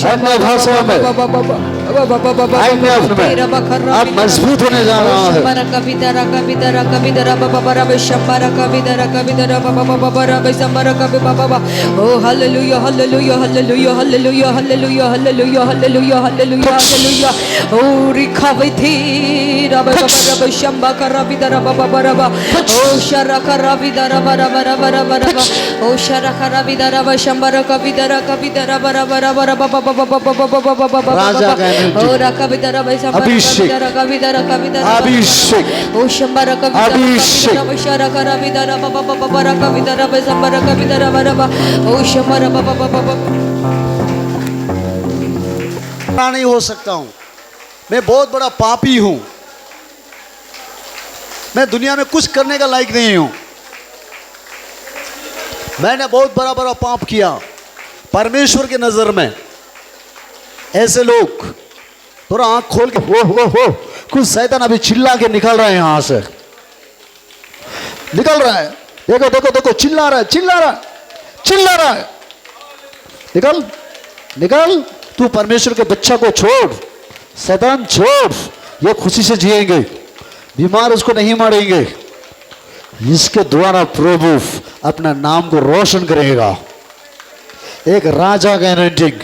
A: अन्य भाषा में, आप मजबूत होने जा रहा है।
B: Oh hallelujah, hallelujah, hallelujah, hallelujah, hallelujah, hallelujah, hallelujah, hallelujah, hallelujah. Oh rikaviti rabba shamba karavida rabba. Oh sharaka ravida rabba. Oh sharaka ravida rabba shamba kavida kavida rabba.
A: राजा का
B: Oh rakavida rabba shamba kavida kavida.
A: अभिषेक,
B: Oh shamba kavida
A: अभिषेक,
B: rabba sharaka ravida rabba kavida rabba shamba kavida rabba. Oh shamba
A: नहीं हो सकता हूं, मैं बहुत बड़ा पापी हूं, मैं दुनिया में कुछ करने का लायक नहीं हूं, मैंने बहुत बड़ा बड़ा पाप किया परमेश्वर की नजर में। ऐसे लोग थोड़ा आंख खोल के हो कुछ शैतान अभी चिल्ला के निकल रहे हैं, यहां से निकल रहा है। देखो देखो देखो, चिल्ला रहा है, चिल्ला रहा है, चिल्ला रहा है। निकल निकल, तू परमेश्वर के बच्चा को छोड़, शैतान छोड़। ये खुशी से जिएंगे, बीमार उसको नहीं मारेंगे। इसके द्वारा प्रभु अपना नाम को रोशन करेगा। एक राजा का एनॉइंटिंग,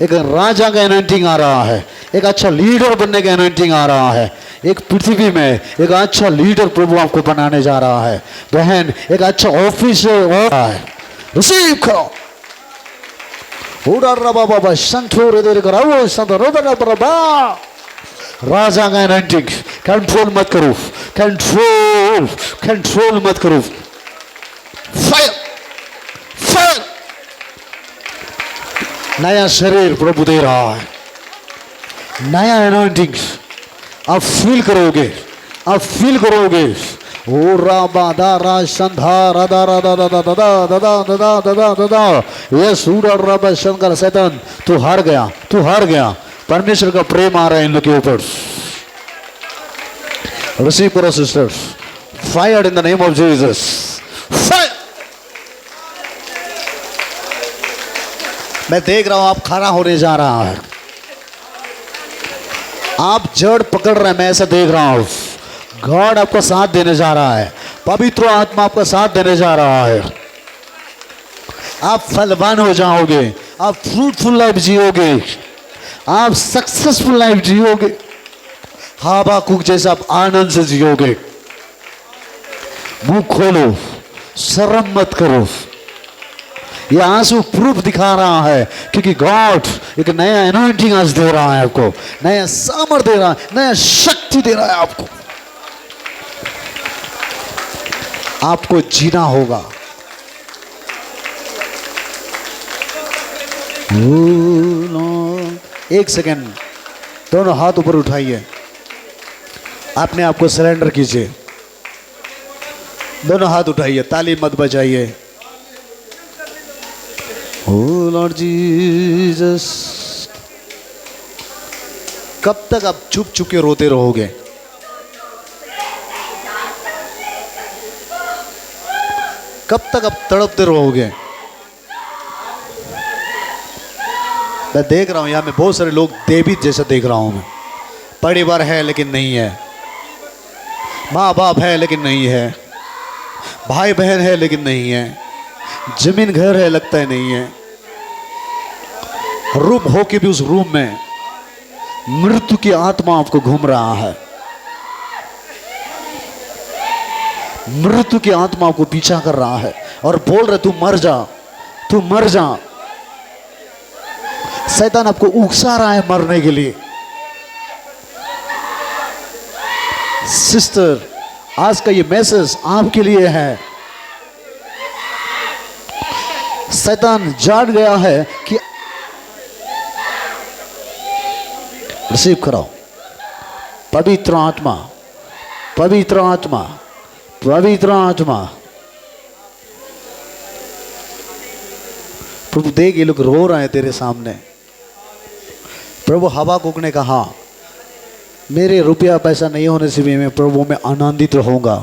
A: एक राजा का एनॉइंटिंग आ रहा है। एक अच्छा लीडर बनने का एनॉइंटिंग आ रहा है। एक पृथ्वी में एक अच्छा लीडर प्रभु आपको बनाने जा रहा है। बहन, एक अच्छा ऑफिस हो रहा है, रिसीव करो। राजा का एनॉइंटिंग, कंट्रोल मत करो, कंट्रोल मत करो। Fire, fire. नया शरीर प्रभु दे रहा है, नया एनॉइंटिंग आप फील करोगे, आप फील करोगे। ओ राबा रा संधा राधा राधा दादा दादा दादा दादा दादा दादा। ये सूरा रबा शंकर, शैतान तू हार गया, तू हार गया। परमेश्वर का प्रेम आ रहा है इन लोग के ऊपर। रिसीव करो sisters, fire in the name of Jesus, fire. मैं देख रहा हूं आप खड़ा होने जा रहा है, आप जड़ पकड़ रहे हैं, मैं ऐसा देख रहा हूं। गॉड आपका साथ देने जा रहा है, पवित्र आत्मा आपका साथ देने जा रहा है। आप फलवान हो जाओगे, आप फ्रूटफुल लाइफ जियोगे, आप सक्सेसफुल लाइफ जियोगे। हाबाकुक जैसा आप आनंद से जियोगे। मुंह खोलो, शर्म मत करो। ये आंसू प्रूफ दिखा रहा है क्योंकि गॉड एक नया एनॉइंटिंग आज दे रहा है आपको, नया सामर्थ दे रहा है, नया शक्ति दे रहा है आपको। आपको जीना होगा। एक सेकेंड, दोनों हाथ ऊपर उठाइए, अपने आप को सरेंडर कीजिए। दोनों हाथ उठाइए, ताली मत बजाइए। Oh Lord Jesus, कब तक आप चुप चुप के रोते रहोगे? कब तक आप तड़पते रहोगे? मैं देख रहा हूं यहां में बहुत सारे लोग डेविड जैसा देख रहा हूं मैं। परिवार है लेकिन नहीं है, माँ बाप है लेकिन नहीं है, भाई बहन है लेकिन नहीं है, जमीन घर है लगता है नहीं है। रूम हो के भी उस रूम में मृत्यु की आत्मा आपको घूम रहा है, मृत्यु की आत्मा आपको पीछा कर रहा है और बोल रहे तू मर जा, तू मर जा। शैतान आपको उकसा रहा है मरने के लिए। सिस्टर, आज का ये मैसेज आपके लिए है। शैतान जान गया है कि रिसीव कराओ पवित्र आत्मा, पवित्र आत्मा, पवित्र आत्मा। प्रभु देख ये लोग रो रहे हैं तेरे सामने। प्रभु हबाकुक ने कहा मेरे रुपया पैसा नहीं होने से भी मैं प्रभु में आनंदित रहूंगा,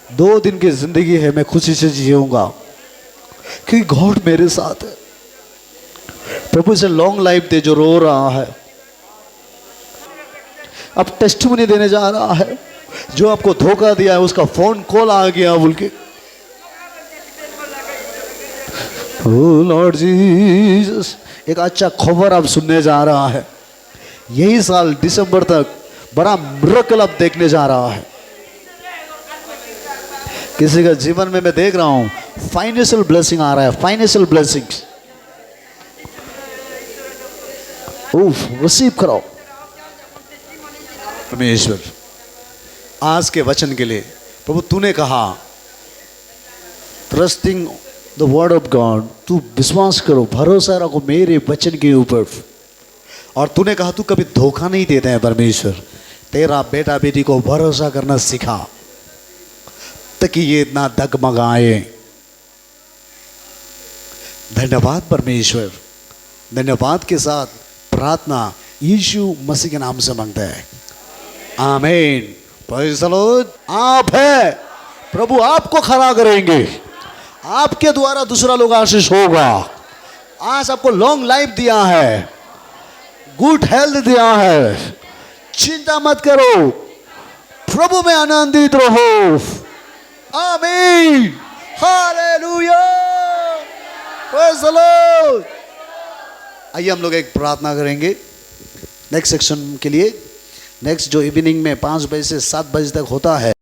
A: 2 दिन की जिंदगी है मैं खुशी से जीऊंगा क्योंकि गॉड मेरे साथ है। प्रभु इसे लॉन्ग लाइफ दे जो रो रहा है। अब टेस्टिमनी देने जा रहा है, जो आपको धोखा दिया है उसका फोन कॉल आ गया बोल के। ओह लॉर्ड जीसस, एक अच्छा खबर आप सुनने जा रहा है। यही साल दिसंबर तक बड़ा मिरेकल आप देखने जा रहा है। किसी का जीवन में मैं देख रहा हूं फाइनेंशियल ब्लेसिंग आ रहा है, फाइनेंशियल ब्लेसिंग्स। रिसीव करो परमेश्वर। आज के वचन के लिए प्रभु तूने कहा trusting the word of God, तू विश्वास करो, भरोसा रखो मेरे वचन के ऊपर। और तूने कहा तू कभी धोखा नहीं देता है परमेश्वर। तेरा बेटा बेटी को भरोसा करना सिखा ताकि ये इतना डगमगाए। धन्यवाद परमेश्वर। धन्यवाद के साथ प्रार्थना यीशु मसीह के नाम से मांगते हैं, आमीन। Praise the Lord. आप है, प्रभु आपको खड़ा करेंगे, आपके द्वारा दूसरा लोग आशीष होगा। आज आपको लॉन्ग लाइफ दिया है, गुड हेल्थ दिया है, चिंता मत करो, प्रभु में आनंदित रहो। आमीन, हालेलुया, प्रेज़ द लॉर्ड। आइए हम लोग एक प्रार्थना करेंगे नेक्स्ट सेक्शन के लिए। नेक्स्ट जो इवनिंग में 5 बजे से 7 बजे तक होता है।